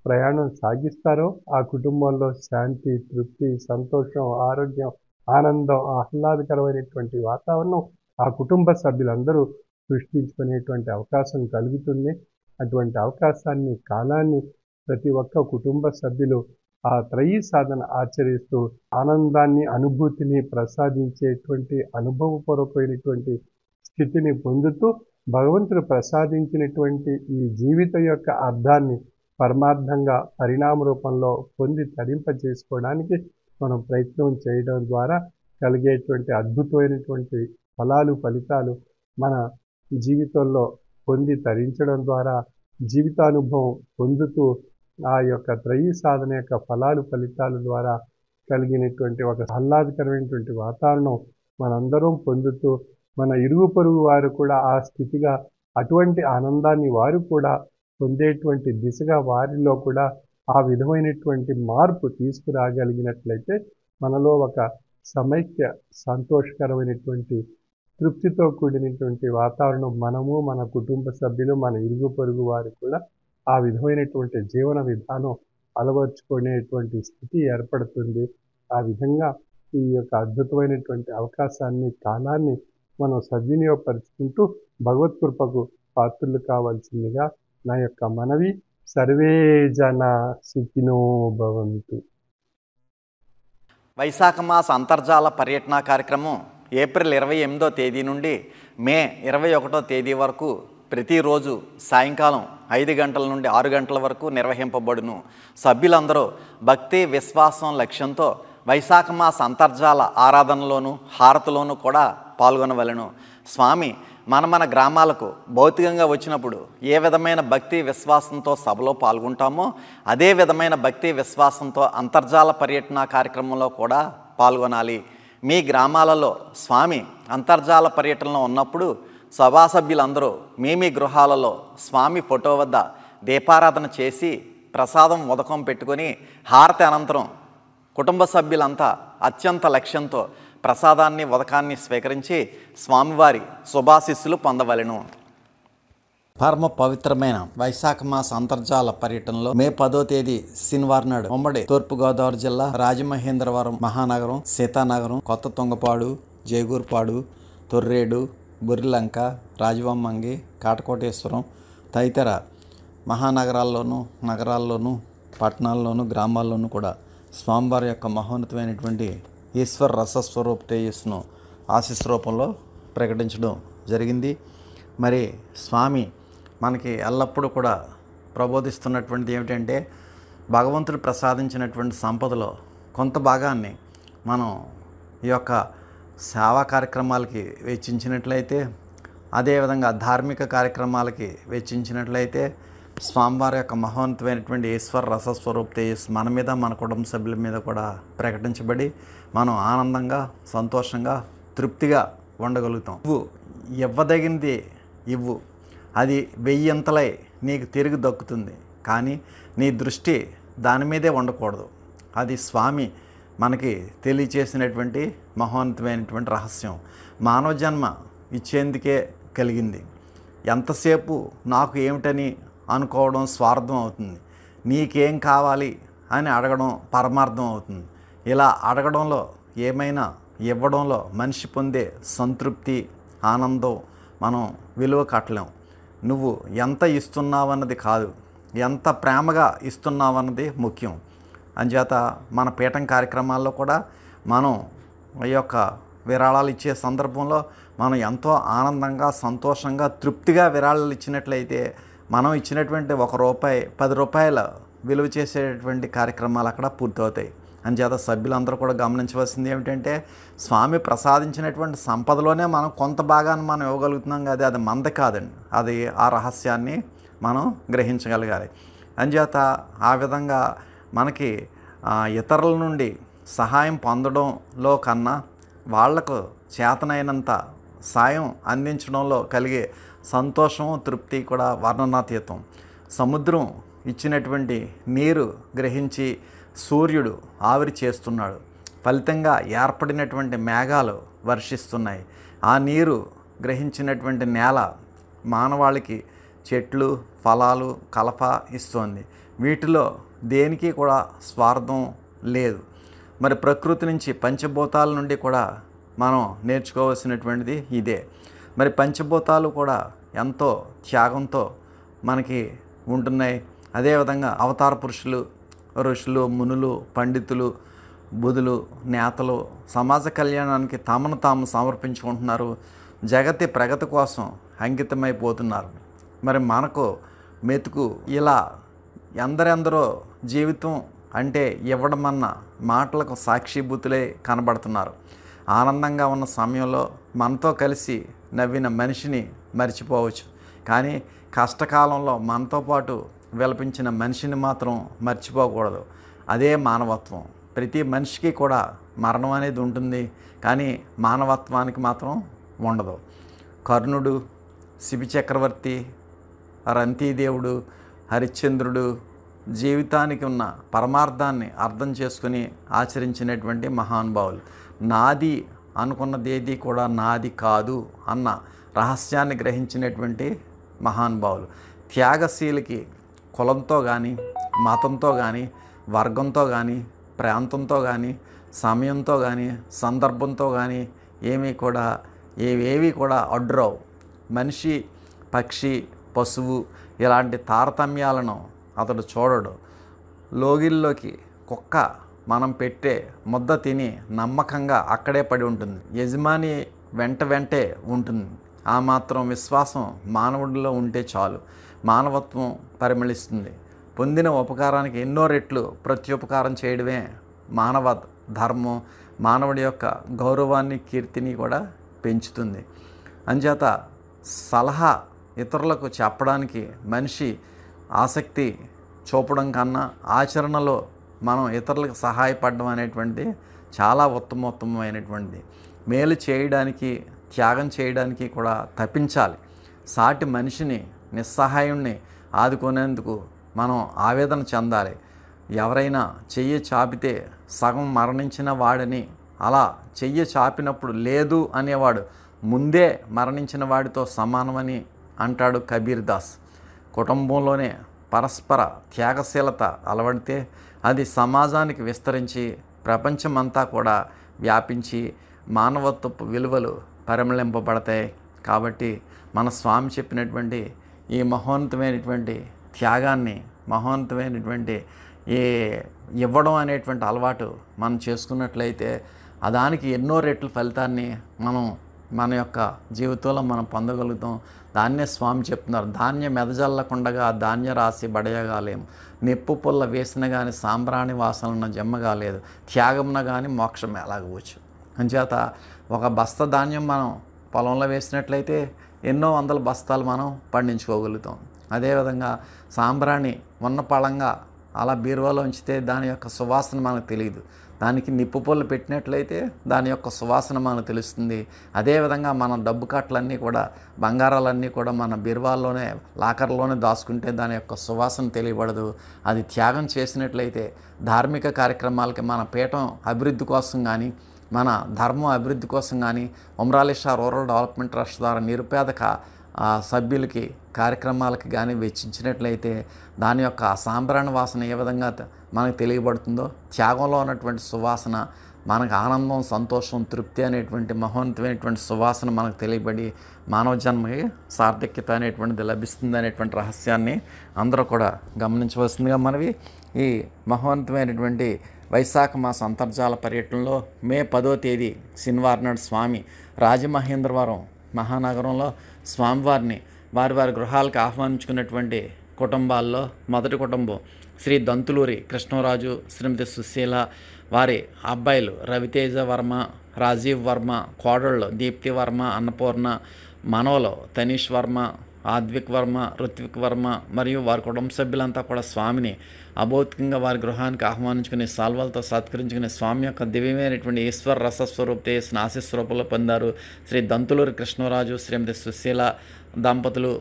ప్రయాణం సాగిస్తారో ఆ కుటుంబంలో శాంతి, తృప్తి, సంతోషం, ఆరోగ్యం, ఆనందం, ఆహ్లాదకరమైనటువంటి వాతావరణం ఆ కుటుంబ సభ్యులందరూ సృష్టించుకునేటువంటి అవకాశం కలుగుతుంది. అటువంటి అవకాశాన్ని, కాలాన్ని ప్రతి ఒక్క కుటుంబ సభ్యులు ఆ త్రయీ సాధన ఆచరిస్తూ ఆనందాన్ని, అనుభూతిని ప్రసాదించేటువంటి అనుభవపూర్వకమైనటువంటి స్థితిని పొందుతూ భగవంతుడు ప్రసాదించినటువంటి ఈ జీవిత యొక్క అర్థాన్ని పరమార్థంగా పరిణామ రూపంలో పొంది తరింపజేసుకోవడానికి మనం ప్రయత్నం చేయడం ద్వారా కలిగేటువంటి అద్భుతమైనటువంటి ఫలితాలు మన జీవితంలో పొంది తరించడం ద్వారా జీవితానుభవం పొందుతూ ఆ యొక్క త్రయీ సాధన యొక్క ఫలితాల ద్వారా కలిగినటువంటి ఒక ఆహ్లాదకరమైనటువంటి వాతావరణం మనందరం పొందుతూ మన ఇరుగు పొరుగు వారు కూడా ఆ స్థితిగా అటువంటి ఆనందాన్ని వారు కూడా పొందేటువంటి దిశగా వారిలో కూడా ఆ విధమైనటువంటి మార్పు తీసుకురాగలిగినట్లయితే మనలో ఒక సమైక్య, సంతోషకరమైనటువంటి, తృప్తితో కూడినటువంటి వాతావరణం మనము, మన కుటుంబ సభ్యులు, మన ఇరుగు పొరుగు వారు కూడా ఆ విధమైనటువంటి జీవన విధానం అలవర్చుకునేటువంటి స్థితి ఏర్పడుతుంది. ఆ విధంగా ఈ యొక్క అద్భుతమైనటువంటి అవకాశాన్ని, కాలాన్ని మనం సద్వినియోగపరుచుకుంటూ భగవత్కృపకు పాత్రులు కావాల్సిందిగా నా యొక్క మనవి. సర్వే జన సుఖినో భవంతు. వైశాఖ మాస అంతర్జాల పర్యటన కార్యక్రమం ఏప్రిల్ 28వ తేదీ నుండి మే 21వ తేదీ వరకు ప్రతిరోజు సాయంకాలం 5 గంటల నుండి 6 గంటల వరకు నిర్వహింపబడును. సభ్యులందరూ భక్తి విశ్వాసం లక్ష్యంతో వైశాఖ మాస అంతర్జాల ఆరాధనలోను హారతిలోనూ కూడా పాల్గొనవలెను. స్వామి మన గ్రామాలకు భౌతికంగా వచ్చినప్పుడు ఏ విధమైన భక్తి విశ్వాసంతో సభలో పాల్గొంటామో అదే విధమైన భక్తి విశ్వాసంతో అంతర్జాల పర్యటన కార్యక్రమంలో కూడా పాల్గొనాలి. మీ గ్రామాలలో స్వామి అంతర్జాల పర్యటనలో ఉన్నప్పుడు సభా సభ్యులందరూ మీ గృహాలలో స్వామి ఫోటో వద్ద దీపారాధన చేసి ప్రసాదం ఉదకం పెట్టుకొని హారతి అనంతరం కుటుంబ సభ్యులంతా అత్యంత లక్ష్యంతో ప్రసాదాన్ని ఉదకాన్ని స్వీకరించి స్వామివారి శుభాశీస్సులు పొందవలెను. పరమ పవిత్రమైన వైశాఖ మాస అంతర్జాల పర్యటనలో మే 10వ తేదీ శనివారం నాడు ఉమ్మడి తూర్పుగోదావరి జిల్లా రాజమహేంద్రవరం మహానగరం, సీతానగరం, కొత్త తుంగపాడు, జయగూర్పాడు, తొర్రేడు, బుర్రిలంక, రాజవమ్మంగి, కాటకోటేశ్వరం తదితర మహానగరాల్లోనూ నగరాల్లోనూ పట్టణాల్లోనూ గ్రామాల్లోనూ కూడా స్వామివారి యొక్క మహోన్నతమైనటువంటి ఈశ్వర రసస్వరూప తేజస్సును ఆశీస్ రూపంలో ప్రకటించడం జరిగింది. మరి స్వామి మనకి ఎల్లప్పుడూ కూడా ప్రబోధిస్తున్నటువంటిది ఏమిటంటే భగవంతుడు ప్రసాదించినటువంటి సంపదలో కొంత భాగాన్ని మనం ఈ యొక్క సేవా కార్యక్రమాలకి వెచ్చించినట్లయితే, అదేవిధంగా ధార్మిక కార్యక్రమాలకి వెచ్చించినట్లయితే స్వామివారి యొక్క మహోన్నతమైనటువంటి ఈశ్వర రసస్వరూప తేజస్సు మన మీద మన కుటుంబ సభ్యుల మీద కూడా ప్రకటించబడి మనం ఆనందంగా సంతోషంగా తృప్తిగా ఉండగలుగుతాం. నువ్వు ఇవ్వదగింది ఇవ్వు, అది 1000 నీకు తిరిగి దక్కుతుంది. కానీ నీ దృష్టి దాని మీదే ఉండకూడదు. అది స్వామి మనకి తెలియచేసినటువంటి మహోన్నతమైనటువంటి రహస్యం. మానవ జన్మ ఇచ్చేందుకే కలిగింది. ఎంతసేపు నాకు ఏమిటని అనుకోవడం స్వార్థం అవుతుంది. నీకేం కావాలి అని అడగడం పరమార్థం అవుతుంది. ఇలా అడగడంలో ఏమైనా ఇవ్వడంలో మనిషి పొందే సంతృప్తి ఆనందం మనం విలువ కట్టలేం. నువ్వు ఎంత ఇస్తున్నావన్నది కాదు, ఎంత ప్రేమగా ఇస్తున్నావన్నది ముఖ్యం. అంచేత మన పీఠం కార్యక్రమాల్లో కూడా మనం ఈ యొక్క విరాళాలు ఇచ్చే సందర్భంలో మనం ఎంతో ఆనందంగా సంతోషంగా తృప్తిగా విరాళాలు ఇచ్చినట్లయితే మనం ఇచ్చినటువంటి ₹1 ₹10 విలువ చేసేటువంటి కార్యక్రమాలు అక్కడ పూర్తవుతాయి. అంచేత సభ్యులందరూ కూడా గమనించవలసింది ఏమిటంటే స్వామి ప్రసాదించినటువంటి సంపదలోనే మనం కొంత భాగాన్ని మనం ఇవ్వగలుగుతున్నాం కదా, అది మంద కాదండి. అది ఆ రహస్యాన్ని మనం గ్రహించగలగాలి. అంచేత ఆ విధంగా మనకి ఇతరుల నుండి సహాయం పొందడంలో కన్నా వాళ్లకు చేతనైనంత సాయం అందించడంలో కలిగే సంతోషం తృప్తి కూడా వర్ణనాతీతం. సముద్రం ఇచ్చినటువంటి నీరు గ్రహించి సూర్యుడు ఆవిరి చేస్తున్నాడు. ఫలితంగా ఏర్పడినటువంటి మేఘాలు వర్షిస్తున్నాయి. ఆ నీరు గ్రహించినటువంటి నేల మానవాళికి చెట్లు ఫలాలు కలప ఇస్తోంది. వీటిలో దేనికి కూడా స్వార్థం లేదు. మరి ప్రకృతి నుంచి పంచభూతాల నుండి కూడా మనం నేర్చుకోవాల్సినటువంటిది ఇదే. మరి పంచభూతాలు కూడా ఎంతో త్యాగంతో మనకి ఉంటున్నాయి. అదేవిధంగా అవతార పురుషులు, ఋషులు, మునులు, పండితులు, బుధులు, నేతలు సమాజ కళ్యాణానికి తమను తాము సమర్పించుకుంటున్నారు. జగతి ప్రగతి కోసం అంకితమైపోతున్నారు. మరి మనకు మెతుకు ఇలా ఎందరెందరో జీవితం అంటే ఇవ్వడమన్న మాటలకు సాక్షిభూతులే కనబడుతున్నారు. ఆనందంగా ఉన్న సమయంలో మనతో కలిసి నవ్విన మనిషిని మర్చిపోవచ్చు, కానీ కష్టకాలంలో మనతో పాటు విలపించిన మనిషిని మాత్రం మర్చిపోకూడదు. అదే మానవత్వం. ప్రతి మనిషికి కూడా మరణం అనేది ఉంటుంది, కానీ మానవత్వానికి మాత్రం ఉండదు. కర్ణుడు, శిబి చక్రవర్తి, రంతీదేవుడు, హరిశ్చంద్రుడు జీవితానికి ఉన్న పరమార్థాన్ని అర్థం చేసుకుని ఆచరించినటువంటి మహానుభావులు. నాది అనుకున్నదేది కూడా నాది కాదు అన్న రహస్యాన్ని గ్రహించినటువంటి మహానుభావులు. త్యాగశీలికి కులంతో కానీ మతంతో కానీ వర్గంతో కానీ ప్రాంతంతో కానీ సమయంతో కానీ సందర్భంతో కానీ ఏవేవి కూడా అడ్డురావు. మనిషి, పక్షి, పశువు ఇలాంటి తారతమ్యాలను అతడు చూడడు. లోగిల్లోకి కుక్క మనం పెట్టే ముద్ద తిని నమ్మకంగా అక్కడే పడి ఉంటుంది. యజమాని వెంటే ఉంటుంది, ఆ మాత్రం విశ్వాసం మానవుడిలో ఉంటే చాలు, మానవత్వం పరిమళిస్తుంది. పొందిన ఉపకారానికి ఎన్నో రెట్లు ప్రత్యుపకారం చేయడమే మానవ ధర్మం. మానవుడి యొక్క గౌరవాన్ని, కీర్తిని కూడా పెంచుతుంది. అంచేత సలహా ఇతరులకు చెప్పడానికి మనిషి ఆసక్తి చూపడం కన్నా ఆచరణలో మనం ఇతరులకు సహాయపడడం అనేటువంటి చాలా ఉత్తమోత్తమైనటువంటిది. మేలు చేయడానికి, త్యాగం చేయడానికి కూడా తప్పించాలి. సాటి మనిషిని, నిస్సహాయుణ్ణి ఆదుకునేందుకు మనం ఆవేదన చెందాలి. ఎవరైనా చెయ్యి చాపితే సగం మరణించిన వాడిని అలా చెయ్యి చాపినప్పుడు లేదు అనేవాడు ముందే మరణించిన వాడితో సమానమని అంటాడు కబీర్ దాస్. కుటుంబంలోనే పరస్పర త్యాగశీలత అలవడితే అది సమాజానికి విస్తరించి ప్రపంచమంతా కూడా వ్యాపించి మానవత్వపు విలువలు పరిమళింపబడతాయి. కాబట్టి మన స్వామి చెప్పినటువంటి ఈ మహోన్నతమైనటువంటి త్యాగాన్ని, మహోన్నతమైనటువంటి ఈ ఇవ్వడం అనేటువంటి అలవాటు మనం చేసుకున్నట్లయితే దానికి ఎన్నో రెట్ల ఫలితాన్ని మనం మన యొక్క జీవితంలో మనం పొందగలుగుతాం. దాన్నే స్వామి చెప్తున్నారు, ధాన్యం మెదజల్లకుండగా ధాన్య రాశి బడయగాలేం, నిప్పు పుల్ల వేసిన కానీ సాంబ్రాణి వాసనన్న జమ్మగాలేదు, త్యాగంన కానీ మోక్షం ఎలాగవచ్చు. అంచేత ఒక బస్తా ధాన్యం మనం పొలంలో వేసినట్లయితే ఎన్నో వందల బస్తాలు మనం పండించుకోగలుగుతాం. అదేవిధంగా సాంబ్రాణి ఉన్న పళంగా అలా బీరువాలో ఉంచితే దాని యొక్క సువాసన మనకు తెలియదు. దానికి నిప్పు పొల్లు పెట్టినట్లయితే దాని యొక్క సువాసన మనకు తెలుస్తుంది. అదేవిధంగా మన డబ్బు కట్టలన్నీ కూడా, బంగారాలన్నీ కూడా మన బీరువాల్లోనే, లాకర్లోనే దాచుకుంటే దాని యొక్క సువాసన తెలియబడదు. అది త్యాగం చేసినట్లయితే ధార్మిక కార్యక్రమాలకి, మన పీఠం అభివృద్ధి కోసం కానీ, మన ధర్మం అభివృద్ధి కోసం కానీ ఉమ్రాలిషా రూరల్ డెవలప్మెంట్ ట్రస్ట్ ద్వారా నిరుపేద సభ్యులకి కార్యక్రమాలకి కానీ వెచ్చించినట్లయితే దాని యొక్క సాంబ్రాణి వాసన ఏ విధంగా మనకు తెలియబడుతుందో, త్యాగంలో ఉన్నటువంటి సువాసన మనకు ఆనందం, సంతోషం, తృప్తి అనేటువంటి మహోన్నతమైనటువంటి సువాసన మనకు తెలియబడి మానవ జన్మకి సార్థక్యత అనేటువంటిది లభిస్తుంది అనేటువంటి రహస్యాన్ని అందరూ కూడా గమనించవలసిందిగా మనవి. ఈ మహోన్నతమైనటువంటి వైశాఖ మాస అంతర్జాల పర్యటనలో మే 10వ తేదీ శనివారం నాడు స్వామి రాజమహేంద్రవరం మహానగరంలో స్వామివారిని వారి వారి గృహాలకు ఆహ్వానించుకున్నటువంటి కుటుంబాల్లో మొదటి కుటుంబం శ్రీ దంతులూరి కృష్ణరాజు, శ్రీమతి సుశీల, వారి అబ్బాయిలు రవితేజ వర్మ, రాజీవ్ వర్మ, కోడళ్ళు దీప్తి వర్మ, అన్నపూర్ణ, మనవలో తనీష్ వర్మ, ఆద్విక్ వర్మ, ఋత్విక్ వర్మ మరియు వారి కుటుంబ సభ్యులంతా కూడా స్వామిని అభౌతికంగా వారి గృహానికి ఆహ్వానించుకుని సాల్వాలతో సత్కరించుకుని స్వామి యొక్క దివ్యమైనటువంటి ఈశ్వర రసస్వరూపతే ఆశీస్వరూపంలో పొందారు. శ్రీ దంతులూరి కృష్ణరాజు, శ్రీమతి సుశీల దంపతులు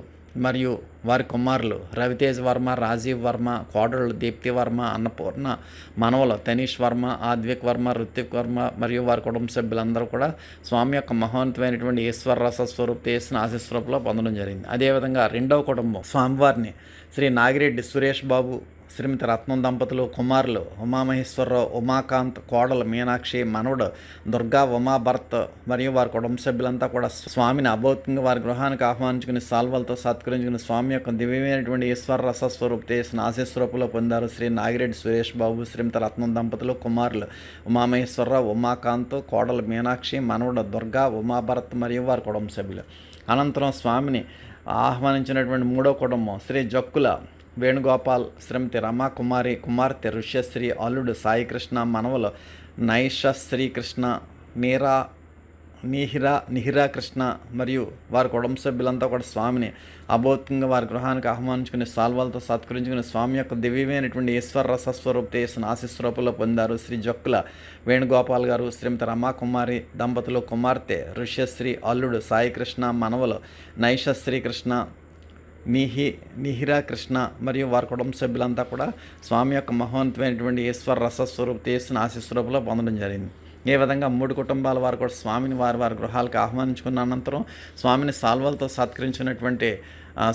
మరియు వారి కుమారులు రవితేజ్ వర్మ, రాజీవ్ వర్మ, కోడళ్ళు దీప్తి వర్మ, అన్నపూర్ణ, మనవలు తనీష్ వర్మ, ఆద్విక్ వర్మ, ఋత్విక్ వర్మ మరియు వారి కుటుంబ సభ్యులందరూ కూడా స్వామి యొక్క మహోన్నతమైనటువంటి ఈశ్వర రసస్వరూపతే ఆశీస్వరూపంలో పొందడం జరిగింది. అదేవిధంగా రెండవ కుటుంబం స్వామివారిని శ్రీ నాగిరెడ్డి సురేష్ బాబు, శ్రీమతి రత్నం దంపతులు, కుమారులు ఉమామహేశ్వరరావు, ఉమాకాంత్, కోడలు మీనాక్షి, మనవడు దుర్గా ఉమా భరత్ మరియు వారి కుటుంబ సభ్యులంతా కూడా స్వామిని అభౌతికంగా వారి గృహానికి ఆహ్వానించుకుని సాల్వలతో సత్కరించుకుని స్వామి యొక్క దివ్యమైనటువంటి ఈశ్వర రసస్వరూపతే ఆశీస్వరూపంలో పొందారు. శ్రీ నాగిరెడ్డి సురేష్ బాబు, శ్రీమతి రత్నం దంపతులు, కుమారులు ఉమామహేశ్వరరావు, ఉమాకాంత్, కోడలు మీనాక్షి, మనవడు దుర్గా ఉమా భరత్ మరియు వారి కుటుంబ సభ్యులు. అనంతరం స్వామిని ఆహ్వానించినటువంటి మూడో కుటుంబం శ్రీ జక్కుల వేణుగోపాల్, శ్రీమతి రమాకుమారి, కుమార్తె ఋష్యశ్రీ, అల్లుడు సాయికృష్ణ, మనవలు నైష శ్రీకృష్ణ, నిహిరా కృష్ణ మరియు వారి కుటుంబ సభ్యులంతా కూడా స్వామిని అభౌతికంగా వారి గృహానికి ఆహ్వానించుకుని సాల్వాలతో సత్కరించుకుని స్వామి యొక్క దివ్యమైనటువంటి ఈశ్వర రసస్వరూపతే ఆశీస్వరూపంలో పొందారు. శ్రీ జక్కుల వేణుగోపాల్ గారు, శ్రీమతి రమాకుమారి దంపతులు, కుమార్తె ఋష్యశ్రీ, అల్లుడు సాయికృష్ణ, మనవలు నైష శ్రీకృష్ణ, నిహిరా కృష్ణ మరియు వారి కుటుంబ సభ్యులంతా కూడా స్వామి యొక్క మహోన్నతమైనటువంటి ఈశ్వర రసస్వరూపతే ఆశీస్వరూపంలో పొందడం జరిగింది. ఏ విధంగా మూడు కుటుంబాల వారు కూడా స్వామిని వారి వారి గృహాలకు ఆహ్వానించుకున్న అనంతరం స్వామిని సాల్వలతో సత్కరించినటువంటి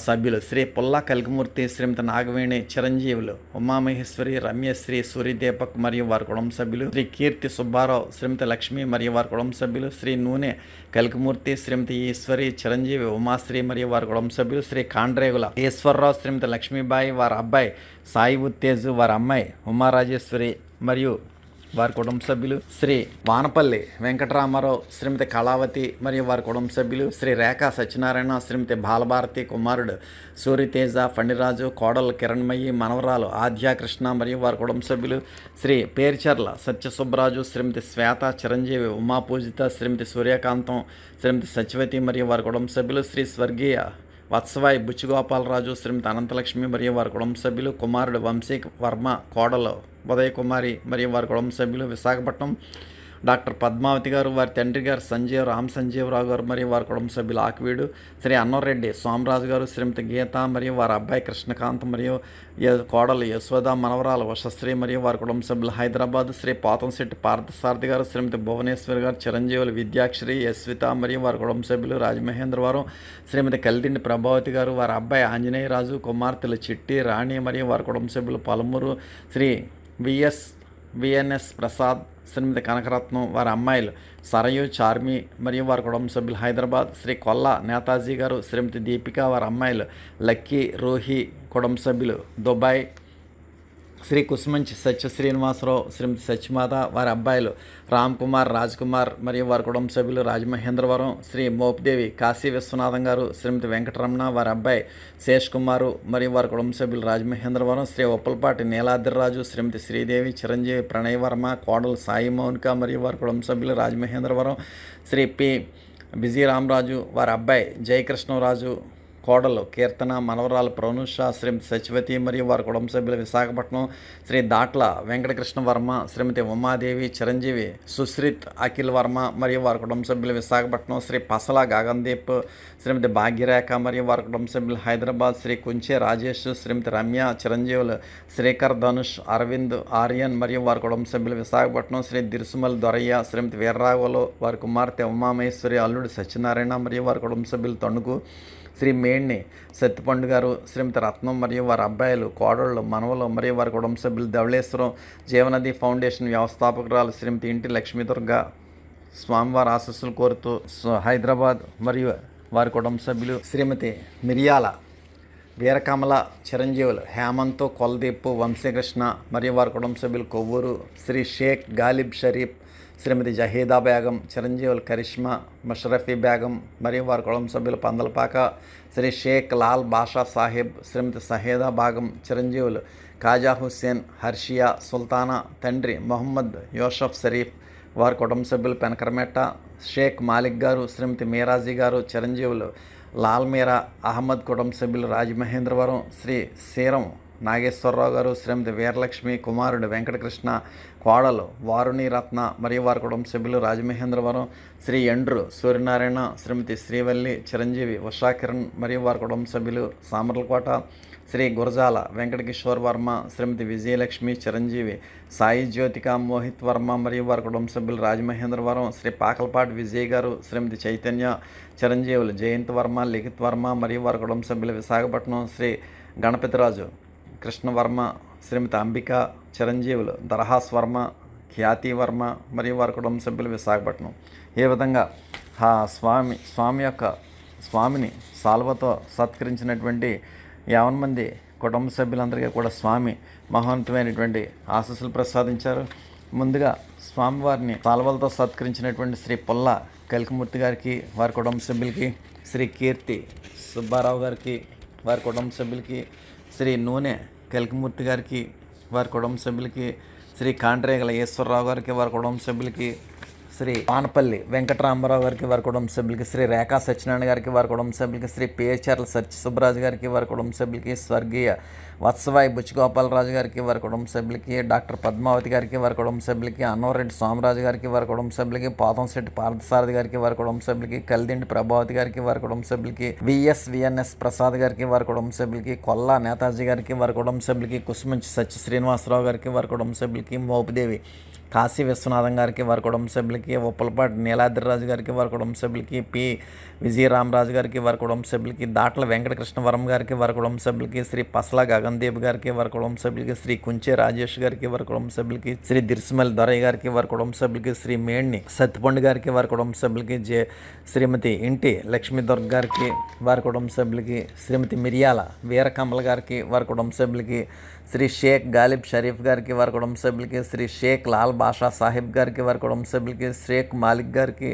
సభ్యులు శ్రీ పుల్లా కలికిమూర్తి, శ్రీమతి నాగవేణి, చిరంజీవులు ఉమామహేశ్వరి, రమ్యశ్రీ, సూర్యదీపక్ మరియు వారి కుటుంబ సభ్యులు, శ్రీ కీర్తి సుబ్బారావు, శ్రీమతి లక్ష్మి మరియు వారి కుటుంబ సభ్యులు, శ్రీ నూనె కలికిమూర్తి, శ్రీమతి ఈశ్వరి, చిరంజీవి, ఉమాశ్రీ మరియు వారి కుటుంబ సభ్యులు, శ్రీ కాండ్రేగుల ఈశ్వరరావు, శ్రీమతి లక్ష్మీబాయి, వారి అబ్బాయి సాయి ఉత్తేజు, వారి అమ్మాయి ఉమారాజేశ్వరి మరియు వారి కుటుంబ సభ్యులు, శ్రీ వానపల్లి వెంకటరామారావు, శ్రీమతి కళావతి మరియు వారి కుటుంబ సభ్యులు, శ్రీ రేఖా సత్యనారాయణ, శ్రీమతి బాలభారతి, కుమారుడు సూర్యతేజ, ఫణిరాజు, కోడలు కిరణ్మయి, మనవరాలు ఆద్యాకృష్ణ మరియు వారి కుటుంబ సభ్యులు, శ్రీ పేర్చర్ల సత్యసుబ్బరాజు, శ్రీమతి శ్వేత, చిరంజీవి, ఉమాపూజిత, శ్రీమతి సూర్యకాంతం, శ్రీమతి సత్యవతి మరియు వారి కుటుంబ సభ్యులు, శ్రీ స్వర్గీయ వత్సవాయి బుచ్చిగోపాలరాజు, శ్రీమతి అనంతలక్ష్మి మరియు వారి కుటుంబ సభ్యులు, కుమారుడు వంశీ వర్మ, కోడలు ఉదయ్ కుమారి మరియు వారి కుటుంబ సభ్యులు, విశాఖపట్నం డాక్టర్ పద్మావతి గారు, వారి తండ్రి గారు సంజీవ్ రామ్ సంజీవరావు గారు మరియు వారి కుటుంబ సభ్యులు, ఆకివీడు శ్రీ అన్నోరెడ్డి సోమరాజు గారు, శ్రీమతి గీత మరియు వారి అబ్బాయి కృష్ణకాంత్ మరియు కోడలు యశోద, మనవరాలు వశశ్రీ మరియు వారి కుటుంబ సభ్యులు, హైదరాబాద్ శ్రీ పోతంశెట్టి పార్థసారథి గారు, శ్రీమతి భువనేశ్వరి గారు, చిరంజీవులు విద్యాక్షరి, యశ్విత మరియు వారి కుటుంబ సభ్యులు, రాజమహేంద్రవరం శ్రీమతి కలిదిండి ప్రభావతి గారు, వారి అబ్బాయి ఆంజనేయరాజు, కుమార్తెలు చిట్టి, రాణి మరియు వారి కుటుంబ సభ్యులు, పలుమూరు శ్రీ విఎన్ఎస్ ప్రసాద్, శ్రీమతి కనకరత్నం, వారి అమ్మాయిలు సరయు, చార్మి మరియు వారి కుటుంబ సభ్యులు, హైదరాబాద్ శ్రీ కొల్లా నేతాజీ గారు, శ్రీమతి దీపిక, వారి అమ్మాయిలు లక్కీ, రూహి కుటుంబ సభ్యులు, దుబాయ్ శ్రీ కుసుమంచి సత్య శ్రీనివాసరావు, శ్రీమతి సత్యమాత, వారి అబ్బాయిలు రామ్ కుమార్, రాజ్ కుమార్ మరియు వారి కుటుంబ సభ్యులు, రాజమహేంద్రవరం శ్రీ మోపిదేవి కాశీ విశ్వనాథం గారు, శ్రీమతి వెంకటరమణ, వారి అబ్బాయి శేష్ కుమారు మరియు వారి కుటుంబ సభ్యులు, రాజమహేంద్రవరం శ్రీ ఉప్పలపాటి నీలాద్రిరాజు, శ్రీమతి శ్రీదేవి, చిరంజీవి, ప్రణయ్ వర్మ, కోడలు సాయి మౌనిక మరియు వారి కుటుంబ సభ్యులు, రాజమహేంద్రవరం శ్రీ పి బిజీరామరాజు, వారి అబ్బాయి జయకృష్ణరాజు, కోడలు కీర్తన, మనవరాలు ప్రనుష, శ్రీమతి సచివతి మరియు వారి కుటుంబ సభ్యులు, విశాఖపట్నం శ్రీ దాట్ల వెంకటకృష్ణ వర్మ, శ్రీమతి ఉమాదేవి, చిరంజీవి సుశ్రిత్, అఖిల్ వర్మ మరియు వారి కుటుంబ సభ్యులు, విశాఖపట్నం శ్రీ పసల గగన్దీప్, శ్రీమతి భాగ్యరేఖ మరియు వారి కుటుంబ సభ్యులు, హైదరాబాద్ శ్రీ కుంచే రాజేష్, శ్రీమతి రమ్య, చిరంజీవులు శ్రీకర్, ధనుష్, అరవింద్, ఆర్యన్ మరియు వారి కుటుంబ సభ్యులు, విశాఖపట్నం శ్రీ దిరుసుమల్ దొరయ్య, శ్రీమతి వీర్రాఘవలు, వారి కుమార్తె ఉమామహేశ్వరి, అల్లుడు సత్యనారాయణ మరియు వారి కుటుంబ సభ్యులు, తణుకు శ్రీ మేణ్ణి సత్తిపండు గారు, శ్రీమతి రత్నం మరియు వారి అబ్బాయిలు, కోడళ్ళు, మనవలు మరియు వారి కుటుంబ సభ్యులు, ధవళేశ్వరం జీవనది ఫౌండేషన్ వ్యవస్థాపకురాలు శ్రీమతి ఇంటి లక్ష్మీదుర్గ, స్వామివారి ఆశస్సులు కోరుతూ హైదరాబాద్ మరియు వారి కుటుంబ సభ్యులు, శ్రీమతి మిరియాల వీరకమల, చిరంజీవులు హేమంత్, కొల్దీప్, వంశీకృష్ణ మరియు వారి కుటుంబ సభ్యులు, కొవ్వూరు శ్రీ షేక్ గాలిబ్ షరీఫ్, శ్రీమతి జహీదా బేగం, చిరంజీవులు కరిష్మా, మషరఫీ బేగం మరియు వారి కుటుంబ సభ్యులు, పందలపాక శ్రీ షేక్ లాల్ బాషా సాహెబ్, శ్రీమతి సహేదా బాగం, చిరంజీవులు ఖాజా హుస్సేన్, హర్షియా సుల్తానా, తండ్రి మొహమ్మద్ యూసఫ్ షరీఫ్, వారి కుటుంబ సభ్యులు, పెనకరమెట్ట షేక్ మాలిక్ గారు, శ్రీమతి మీరాజీ గారు, చిరంజీవులు లాల్ మీరా అహ్మద్ కుటుంబ సభ్యులు, రాజమహేంద్రవరం శ్రీ సీరం నాగేశ్వరరావు గారు, శ్రీమతి వీరలక్ష్మి, కుమారుడు వెంకటకృష్ణ, కోడలు వారుణి రత్న మరియు వారి కుటుంబ సభ్యులు, రాజమహేంద్రవరం శ్రీ ఎండ్రు సూర్యనారాయణ, శ్రీమతి శ్రీవల్లి, చిరంజీవి, ఉషాకిరణ్ మరియు వారి కుటుంబ సభ్యులు, సామర్లకోట శ్రీ గురజాల వెంకటకిషోర్ వర్మ, శ్రీమతి విజయలక్ష్మి, చిరంజీవి, సాయి జ్యోతిక, మోహిత్ వర్మ మరియు వారి కుటుంబ సభ్యులు, రాజమహేంద్రవరం శ్రీ పాకలపాటి విజయ్ గారు, శ్రీమతి చైతన్య, చిరంజీవులు జయంత్ వర్మ, లిఖిత్ వర్మ మరియు వారి కుటుంబ సభ్యులు, విశాఖపట్నం శ్రీ గణపతిరాజు కృష్ణవర్మ, శ్రీమతి అంబిక, చిరంజీవులు దరహాస్ వర్మ, ఖ్యాతి వర్మ మరియు వారి కుటుంబ సభ్యులు, విశాఖపట్నం. ఈ విధంగా స్వామిని సాల్వతో సత్కరించినటువంటి 50 మంది కుటుంబ సభ్యులందరికీ కూడా స్వామి మహోన్నతమైనటువంటి ఆశీస్సులు ప్రసాదించారు. ముందుగా స్వామివారిని సాల్వలతో సత్కరించినటువంటి శ్రీ పుల్ల కలికమూర్తి గారికి, వారి కుటుంబ సభ్యులకి, శ్రీ కీర్తి సుబ్బారావు గారికి, వారి కుటుంబ సభ్యులకి, శ్రీ నూనె కలికమూర్తి గారికి, వారి కుటుంబ సభ్యులకి, శ్రీ కాండ్రేగల ఈశ్వరరావు గారికి, వారి కుటుంబ సభ్యులకి, శ్రీ వానపల్లి వెంకటరామారావు గారికి, వారి కుటుంబ సభ్యులకి, శ్రీ రేఖా సత్యనారాయణ గారికి, వారి కుటుంబ సభ్యులకి, శ్రీ పేచర్ల సత్య సుబ్బరాజు గారికి, వారి కుటుంబ సభ్యులకి, స్వర్గీయ వత్సవాయి బుచ్చిగోపాలరాజు గారికి, వారి కుటుంబ సభ్యులకి, డాక్టర్ పద్మావతి గారికి, వారి కుటుంబ సభ్యులకి, అన్నవరెడ్డి సోమరాజు గారికి, వారి కుటుంబ సభ్యులకి, పోతంశెట్టి పార్థసారథి గారికి, వారి కుటుంబ సభ్యులకి, కలిదిండి ప్రభావతి గారికి, వారి కుటుంబ సభ్యులకి, విఎన్ఎస్ ప్రసాద్ గారికి, వారి కుటుంబ సభ్యులకి, కొల్లా నేతాజీ గారికి, వారి కుటుంబ సభ్యులకి, కుసుమంచి సత్య శ్రీనివాసరావు గారికి, వారి కుటుంబ సభ్యులకి, మోపిదేవి కాశీ విశ్వనాథం గారికి, వారి కుటుంబ సభ్యులకి, సభ్యులకి, ఉప్పలపాటి నీలాద్రిరాజు గారికి, వారి కుటుంబ సభ్యులకి, పి విజయరామరాజు గారికి, వారి కుటుంబ సభ్యులకి, దాట్ల వెంకటకృష్ణవరం గారికి, వారి కుటుంబ సభ్యులకి, శ్రీ పసల గగన్దేవ్ గారికి, వారి కుటుంబ సభ్యులకి, శ్రీ కుంచే రాజేష్ గారికి, వారి కుటుంబ సభ్యులకి, శ్రీ దిర్సిమల్లి దొరయ్య గారికి, వారి కుటుంబ సభ్యులకి, శ్రీ మేణ్ణి సత్తిపండు గారికి, వారి కుటుంబ సభ్యులకి, శ్రీమతి ఇంటి లక్ష్మీ దుర్గ గారికి, వారి కుటుంబ సభ్యులకి, శ్రీమతి మిరియాల వీరకమల గారికి, వారి కుటుంబ సభ్యులకి, శ్రీ షేక్ గాలిబ్ షరీఫ్ గారికి, వారి కుటుంబ సభ్యులకి, శ్రీ షేక్ లాల్ బాషా సాహిబ్ గారికి, వారి కుటుంబ సభ్యులకి, షేక్ మాలిక్ గారికి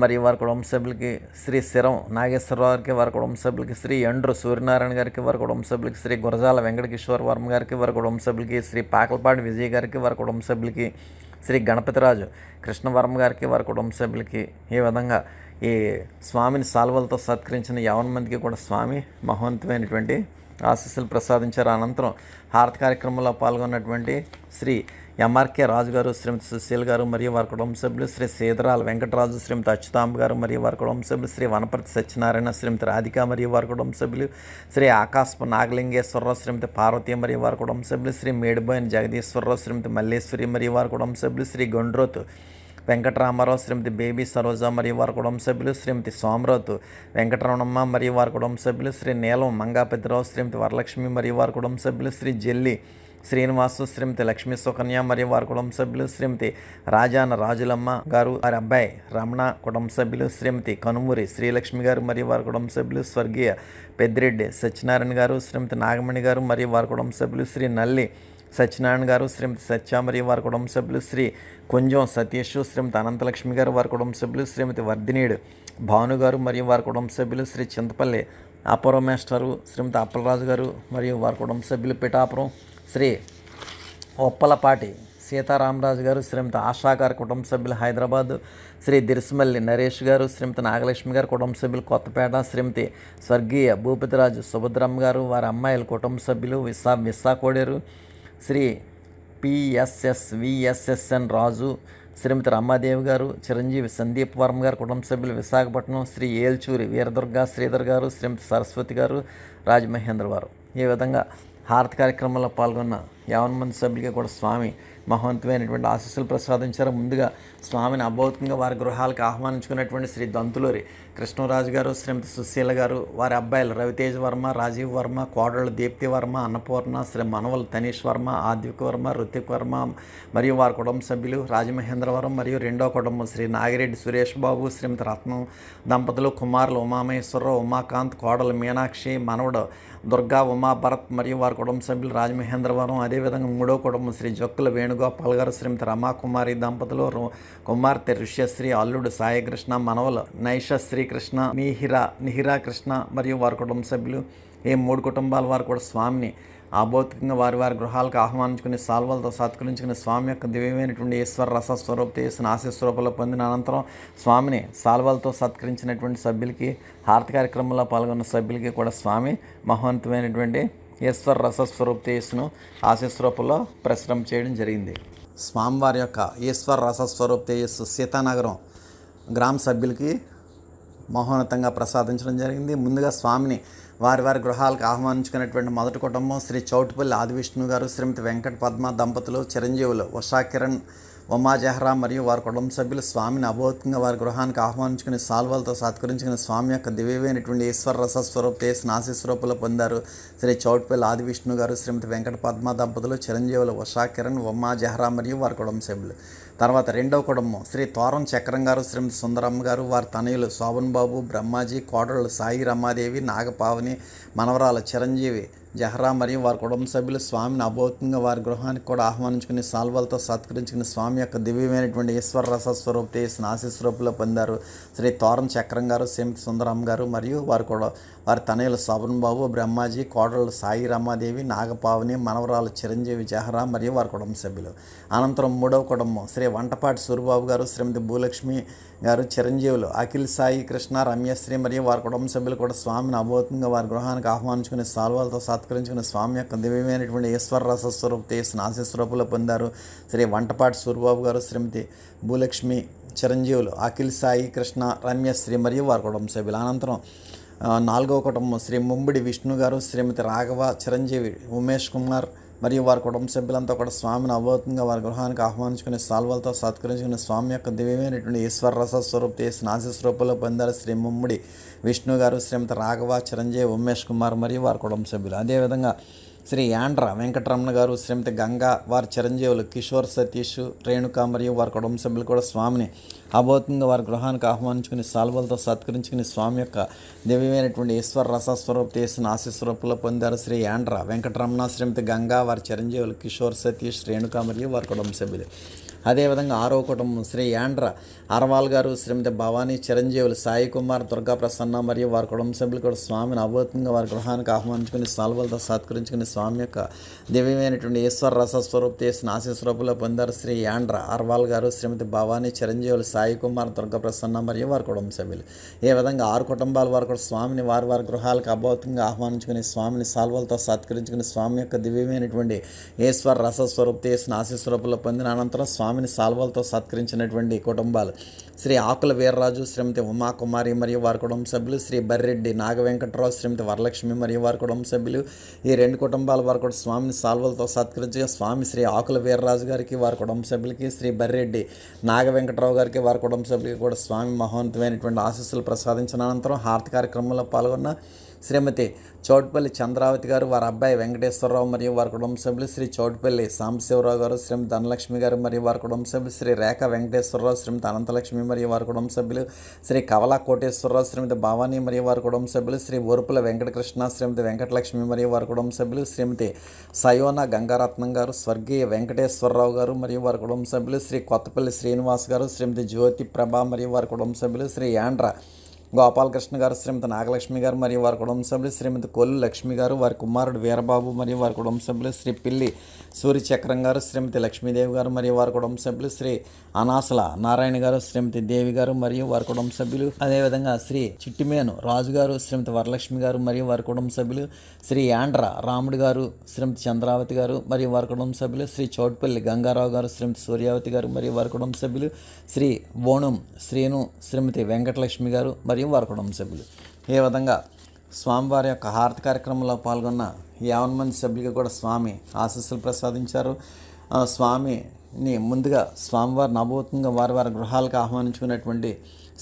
మరియు వారి కుటుంబ సభ్యులకి, శ్రీ శిరం నాగేశ్వరరావు గారికి, వారి కుటుంబ సభ్యులకి, శ్రీ ఎండ్రు సూర్యనారాయణ గారికి, వారి కుటుంబ సభ్యులకి, శ్రీ గురజాల వెంకటకిషోర్ వర్మ గారికి, వారి కుటుంబ సభ్యులకి, శ్రీ పాకలపాటి విజయ్ గారికి, వారి కుటుంబ సభ్యులకి, శ్రీ గణపతిరాజు కృష్ణవర్మ గారికి, వారి కుటుంబ సభ్యులకి, ఈ విధంగా ఈ స్వామిని సాల్వలతో సత్కరించిన 50 మందికి కూడా స్వామి మహోన్నతమైనటువంటి ఆశీస్సులు ప్రసాదించారు. అనంతరం హారతి కార్యక్రమంలో పాల్గొన్నటువంటి శ్రీ ఎంఆర్కే రాజు గారు, శ్రీమతి సుశీల్ గారు మరియు వారి కుటుంబ సభ్యులు, శ్రీ సీదరాల వెంకటరాజు, శ్రీమతి అచ్యుతాంబ గారు మరియు వారి కుటుంబ సభ్యులు, శ్రీ వనపర్తి సత్యనారాయణ, శ్రీమతి రాధిక మరియు వారి కుటుంబ సభ్యులు, శ్రీ ఆకాశపు నాగలింగేశ్వరరావు, శ్రీమతి పార్వతి మరియు వారి కుటుంబ సభ్యులు, శ్రీ మేడిబోయిన జగదీశ్వరరావు, శ్రీమతి మల్లేశ్వరి మరియు వారి కుటుంబ సభ్యులు, శ్రీ గొండ్రోతు వెంకటరామారావు, శ్రీమతి బేబీ సరోజ మరియు వారి కుటుంబ సభ్యులు, శ్రీమతి సోమరావు వెంకటరమణమ్మ మరియు వారి కుటుంబ సభ్యులు, శ్రీ నీలం మంగాపతిరావు, శ్రీమతి వరలక్ష్మి మరియు వారి కుటుంబ సభ్యులు, శ్రీ జెల్లి శ్రీనివాసు, శ్రీమతి లక్ష్మీ సుకన్య మరియు వారి కుటుంబ సభ్యులు, శ్రీమతి రాజాన రాజులమ్మ గారు, వారి అబ్బాయి రమణ కుటుంబ సభ్యులు, శ్రీమతి కనుమూరి శ్రీలక్ష్మి గారు మరియు వారి కుటుంబ సభ్యులు, స్వర్గీయ పెద్దిరెడ్డి సత్యనారాయణ గారు, శ్రీమతి నాగమణి గారు మరియు వారి కుటుంబ సభ్యులు, శ్రీ నల్లి సత్యనారాయణ గారు, శ్రీమతి సత్య మరియు వారి కుటుంబ సభ్యులు, శ్రీ కొంజం సతీష్, శ్రీమతి అనంతలక్ష్మి గారు, వారి కుటుంబ సభ్యులు, శ్రీమతి వర్ధినీడు భాను గారు మరియు వారి కుటుంబ సభ్యులు, శ్రీ చింతపల్లి అపూర్వ మేస్టరు, శ్రీమతి అప్పలరాజు గారు మరియు వారి కుటుంబ సభ్యులు, పిఠాపురం శ్రీ ఒప్పలపాటి సీతారామరాజు గారు, శ్రీమతి ఆశా గారి కుటుంబ సభ్యులు హైదరాబాద్, శ్రీ దిర్సిమల్లి నరేష్ గారు, శ్రీమతి నాగలక్ష్మి గారి కుటుంబ సభ్యులు కొత్తపేట, శ్రీమతి స్వర్గీయ భూపతిరాజు సుభద్రమ్మ గారు, వారి అమ్మాయిల కుటుంబ సభ్యులు విస్సాకోడేరు, శ్రీ పిఎస్ఎస్విఎస్ఎస్ఎన్ రాజు, శ్రీమతి రమ్మాదేవి గారు, చిరంజీవి సందీప్ వర్మ గారు కుటుంబ సభ్యులు విశాఖపట్నం, శ్రీ ఏల్చూరి వీరదుర్గ శ్రీధర్ గారు, శ్రీమతి సరస్వతి గారు, రాజమహేంద్ర వారు. ఈ విధంగా హారతి కార్యక్రమంలో పాల్గొన్న 50 మంది సభ్యులకి కూడా స్వామి మహోన్నతమైనటువంటి ఆశీస్సులు ప్రసాదించారు. ముందుగా స్వామిని అభౌతికంగా వారి గృహాలకు ఆహ్వానించుకున్నటువంటి శ్రీ దంతులూరి కృష్ణరాజు గారు, శ్రీమతి సుశీల గారు, వారి అబ్బాయిలు రవితేజ్ వర్మ, రాజీవ్ వర్మ, కోడళ్ళు దీప్తి వర్మ, అన్నపూర్ణ, శ్రీ మనవలు తనీష్ వర్మ, ఆద్విక్ వర్మ, రుతిక్ వర్మ మరియు వారి కుటుంబ సభ్యులు, రాజమహేంద్రవరం మరియు రెండో కుటుంబం శ్రీ నాగిరెడ్డి సురేష్ బాబు, శ్రీమతి రత్నం దంపతులు, కుమారులు ఉమామహేశ్వరరావు, ఉమాకాంత్, కోడలు మీనాక్షి, మనవడు దుర్గా ఉమా భరత్ మరియు వారి కుటుంబ సభ్యులు రాజమహేంద్రవరం. అదేవిధంగా మూడో కుటుంబం శ్రీ జొక్కుల వేణుగోపాల్ గారు, శ్రీమతి రమాకుమారి దంపతులు, కుమార్తె ఋష్యశ్రీ, అల్లుడు సాయికృష్ణ, మనవలు నైష శ్రీకృష్ణ, నిహిరా కృష్ణ మరియు వారి కుటుంబ సభ్యులు. ఈ 3 కుటుంబాల వారు కూడా స్వామిని అభౌతికంగా వారి వారి గృహాలకు ఆహ్వానించుకుని సాల్వలతో సత్కరించుకుని స్వామి యొక్క దివ్యమైనటువంటి ఈశ్వర రస స్వరూప చేసిన ఆశీస్వరూపంలో పొందిన అనంతరం స్వామిని సాల్వలతో సత్కరించినటువంటి సభ్యులకి, హారతి కార్యక్రమంలో పాల్గొన్న సభ్యులకి కూడా స్వామి మహోన్నతమైనటువంటి ఈశ్వర రస స్వరూప తేజస్సును ఆశీస్వరూపంలో ప్రసరం చేయడం జరిగింది. స్వామివారి యొక్క ఈశ్వర రస స్వరూప తేజస్సు సీతానగరం గ్రామ సభ్యులకి మహోన్నతంగా ప్రసాదించడం జరిగింది. ముందుగా స్వామిని వారి వారి గృహాలకు ఆహ్వానించుకున్నటువంటి మొదటి కుటుంబం శ్రీ చౌటుపల్లి ఆదివిష్ణు గారు, శ్రీమతి వెంకట పద్మ దంపతులు, చిరంజీవులు ఉషా కిరణ్, ఉమా జహ్రా మరియు వారి కుటుంబ సభ్యులు స్వామిని అభౌతికంగా వారి గృహానికి ఆహ్వానించుకుని సాల్వలతో సత్కరించుకుని స్వామి యొక్క దివ్యమైనటువంటి ఈశ్వర రస స్వరూప తేజస్సును ఆశీస్వరూపంలో పొందారు. శ్రీ చౌటుపల్లి ఆదివిష్ణు గారు, శ్రీమతి వెంకట పద్మ దంపతులు, చిరంజీవులు ఉషా కిరణ్, ఉమా జహ్రా మరియు వారి కుటుంబ సభ్యులు. తర్వాత రెండవ కుటుంబం శ్రీ తోరం చక్రం గారు, శ్రీమతి సుందరమ్మ గారు, వారి తనయులు శోభన్ బాబు, బ్రహ్మాజీ, కోడళ్ళు సాయి రమాదేవి, నాగపావని, మనవరాలు చిరంజీవి జహ్రా మరియు వారి కుటుంబ సభ్యులు స్వామిని అభౌతికంగా వారి గృహానికి కూడా ఆహ్వానించుకుని సాల్వలతో సత్కరించుకుని స్వామి యొక్క దివ్యమైనటువంటి ఈశ్వర రస స్వరూప తేజస్సును ఆశీస్వరూపంలో పొందారు. శ్రీ తోరం చక్రం గారు, శ్రీమతి సుందరమ్మ గారు మరియు వారి తనయులు శోభన్ బాబు, బ్రహ్మాజీ, కోడళ్ళు సాయి రమాదేవి, నాగపావని, మనవరాలు చిరంజీవి జహ్రా మరియు వారి కుటుంబ సభ్యులు. అనంతరం మూడవ కుటుంబం శ్రీ వంటపాటి సూరిబాబు గారు, శ్రీమతి భూలక్ష్మి గారు, చిరంజీవులు అఖిల్ సాయి కృష్ణ, రమ్యశ్రీ మరియు వారి కుటుంబ సభ్యులు కూడా స్వామిని అభౌతికంగా వారి గృహానికి ఆహ్వానించుకుని సాల్వాలతో సత్కరించుకుని స్వామి యొక్క దివ్యమైనటువంటి ఈశ్వర రస స్వరూప తేజస్సును ఆశీస్వరూపంలో పొందారు. శ్రీ వంటపాటి సూరిబాబు గారు, శ్రీమతి భూలక్ష్మి, చిరంజీవులు అఖిల్ సాయి కృష్ణ, రమ్యశ్రీ మరియు వారి కుటుంబ సభ్యులు. అనంతరం నాలుగవ కుటుంబం శ్రీ ముంబడి విష్ణు గారు, శ్రీమతి రాఘవ, చిరంజీవి ఉమేష్ కుమార్, మరియు వారి కుటుంబ సభ్యులంతా కూడా స్వామిని అభౌతంగా వారి గృహానికి ఆహ్వానించుకుని సాల్వలతో సత్కరించుకుని స్వామి యొక్క దివ్యమైనటువంటి ఈశ్వర రస స్వరూప ఆశీస్ రూపంలో పొందారు శ్రీ ముమ్మిడి విష్ణు గారు, శ్రీమతి రాఘవ, చిరంజీవి, ఉమేష్ కుమార్ మరియు వారి కుటుంబ సభ్యులు. అదేవిధంగా శ్రీ యాండ్ర వెంకటరమణ గారు, శ్రీమతి గంగా, వారి చిరంజీవులు కిషోర్, సతీష్, రేణుక మరియు వారి కుటుంబ సభ్యులు కూడా స్వామిని అభౌతంగా వారి గృహానికి ఆహ్వానించుకుని సాల్వలతో సత్కరించుకుని స్వామి యొక్క దివ్యమైనటువంటి ఈశ్వర రసస్వరూప ఆశీస్ రూపంలో పొందారు శ్రీ యాండ్ర వెంకటరమణ, శ్రీమతి గంగా, వారి చిరంజీవులు కిషోర్, సతీష్, రేణుక మరియు వారి కుటుంబ సభ్యులు. అదేవిధంగా 6వ కుటుంబం శ్రీ యాండ్ర అర్వాల్ గారు, శ్రీమతి భవానీ, చిరంజీవులు సాయి కుమార్, దుర్గా ప్రసన్న మరియు వారి కుటుంబ సభ్యులు కూడా స్వామిని అభౌతంగా వారి గృహానికి ఆహ్వానించుకుని సాల్వలతో సత్కరించుకుని స్వామి యొక్క దివ్యమైనటువంటి ఈశ్వర రసస్వరూప ఆశీస్ రూపంలో పొందారు శ్రీ యాండ్ర అర్వాల్ గారు, శ్రీమతి భవానీ, చిరంజీవులు సాయి కుమార్, దుర్గా ప్రసన్న మరియు వారి కుటుంబ సభ్యులు. ఈ విధంగా 6 కుటుంబాల వారు కూడా స్వామిని వారి వారి గృహాలకు అభౌతంగా ఆహ్వానించుకుని స్వామిని సాల్వలతో సత్కరించుకుని స్వామి యొక్క దివ్యమైనటువంటి ఈశ్వర రసస్వరూప ఆశీస్ రూపంలో పొందిన అనంతరం స్వామిని సాల్వలతో సత్కరించినటువంటి కుటుంబాలు శ్రీ ఆకుల వీర్రాజు, శ్రీమతి ఉమాకుమారి మరియు వారి కుటుంబ సభ్యులు, శ్రీ బర్రెడ్డి నాగవెంకటరావు, శ్రీమతి వరలక్ష్మి మరియు వారి కుటుంబ సభ్యులు. ఈ 2 కుటుంబాల వారు కూడా స్వామిని సాల్వలతో సత్కరించగా స్వామి శ్రీ ఆకుల వీర్రాజు గారికి, వారి కుటుంబ సభ్యులకి, శ్రీ బర్రెడ్డి నాగవెంకటరావు గారికి, వారి కుటుంబ సభ్యులకి కూడా స్వామి మహోన్నతమైనటువంటి ఆశీస్సులు ప్రసాదించిన అనంతరం హారతి కార్యక్రమంలో పాల్గొన్న శ్రీమతి చౌటుపల్లి చంద్రావతి గారు, వారి అబ్బాయి వెంకటేశ్వరరావు మరియు వారి కుటుంబ సభ్యులు, శ్రీ చౌటుపల్లి సాంబశివరావు గారు, శ్రీమతి ధనలక్ష్మి గారు మరియు వారి కుటుంబ సభ్యులు, శ్రీ రేఖ వెంకటేశ్వరరావు, శ్రీమతి అనంతలక్ష్మి మరియు వారి కుటుంబ సభ్యులు, శ్రీ కవలా కోటేశ్వరరావు, శ్రీమతి భవానీ మరియు వారి కుటుంబ సభ్యులు, శ్రీ ఓర్పుల వెంకటకృష్ణ, శ్రీమతి వెంకటలక్ష్మి మరియు వారి కుటుంబ సభ్యులు, శ్రీమతి సయోన గంగారత్నం గారు, స్వర్గీయ వెంకటేశ్వరరావు గారు మరియు వారి కుటుంబ సభ్యులు, శ్రీ కొత్తపల్లి శ్రీనివాస్ గారు, శ్రీమతి జ్యోతి ప్రభ మరియు వారి కుటుంబ సభ్యులు, శ్రీ యాండ్ర గోపాలకృష్ణ గారు, శ్రీమతి నాగలక్ష్మి గారు మరియు వారి కుటుంబ సభ్యులు, శ్రీమతి కొల్లు లక్ష్మి గారు, వారి కుమారుడు వీరబాబు మరియు వారి కుటుంబ సభ్యులు, శ్రీ పిల్లి సూర్యచక్రం గారు, శ్రీమతి లక్ష్మీదేవి గారు మరియు వారి కుటుంబ సభ్యులు, శ్రీ అనాసల నారాయణ గారు, శ్రీమతి దేవి గారు మరియు వారి కుటుంబ సభ్యులు. అదేవిధంగా శ్రీ చిట్టిమేను రాజు గారు, శ్రీమతి వరలక్ష్మి గారు మరియు వారి కుటుంబ సభ్యులు, శ్రీ యాండ్ర రాముడు గారు, శ్రీమతి చంద్రావతి గారు మరియు వారి కుటుంబ సభ్యులు, శ్రీ చౌటుపల్లి గంగారావు గారు, శ్రీమతి సూర్యావతి గారు మరియు వారి కుటుంబ సభ్యులు, శ్రీ బోణం శ్రీను, శ్రీమతి వెంకటలక్ష్మి గారు మరియు వారి కుటుంబ సభ్యులు. ఈ విధంగా స్వామివారి యొక్క హారతి కార్యక్రమంలో పాల్గొన్న 50 మంది సభ్యులకి కూడా స్వామి ఆశీస్సులు ప్రసాదించారు. స్వామిని ముందుగా స్వామివారిని అభౌతంగా వారి వారి గృహాలకు ఆహ్వానించుకున్నటువంటి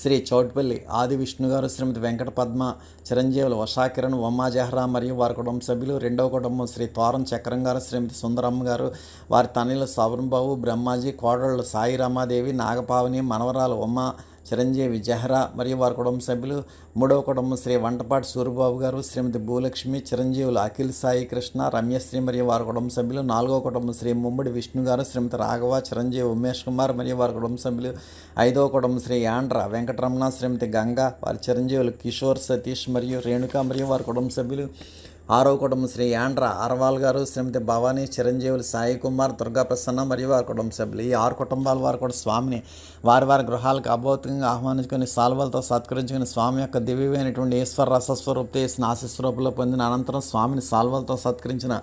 శ్రీ చౌటుపల్లి ఆది విష్ణు గారు, శ్రీమతి వెంకట పద్మ, చిరంజీవులు వషాకిరణ్, ఉమా జహ్రా మరియు వారి కుటుంబ సభ్యులు. 2వ కుటుంబం శ్రీ తోరం చక్రం గారు, శ్రీమతి సుందరమ్మ గారు, వారి తనయులు సవరంబాబు, బ్రహ్మాజీ, కోడళ్ళు సాయి రమాదేవి, నాగపావని, మనవరాలు ఉమా, చిరంజీవి జహ్రా మరియు వారి కుటుంబ సభ్యులు. 3వ కుటుంబం శ్రీ వంటపాటి సూరిబాబు గారు, శ్రీమతి భూలక్ష్మి, చిరంజీవులు అఖిల్ సాయి కృష్ణ, రమ్యశ్రీ మరియు వారి కుటుంబ సభ్యులు. 4వ కుటుంబం శ్రీ ముమ్మిడి విష్ణు గారు, శ్రీమతి రాఘవ, చిరంజీవి ఉమేష్ కుమార్ మరియు వారి కుటుంబ సభ్యులు. 5వ కుటుంబం శ్రీ యాండ్ర వెంకటరమణ, శ్రీమతి గంగా, వారి చిరంజీవులు కిషోర్, సతీష్ మరియు రేణుక మరియు వారి కుటుంబ సభ్యులు. 6వ కుటుంబం శ్రీ యాండ్ర అర్వాల్ గారు, శ్రీమతి భవానీ, చిరంజీవులు సాయి కుమార్, దుర్గా ప్రసన్న మరియు వారి కుటుంబ సభ్యులు. ఈ 6 కుటుంబాల వారు కూడా స్వామిని వారి వారి గృహాలకు అభౌతంగా ఆహ్వానించుకొని సాల్వలతో సత్కరించుకుని స్వామి యొక్క దివ్యమైనటువంటి ఈశ్వర రసస్వరూప ఆశీస్వరూపంలో పొందిన అనంతరం స్వామిని సాల్వలతో సత్కరించిన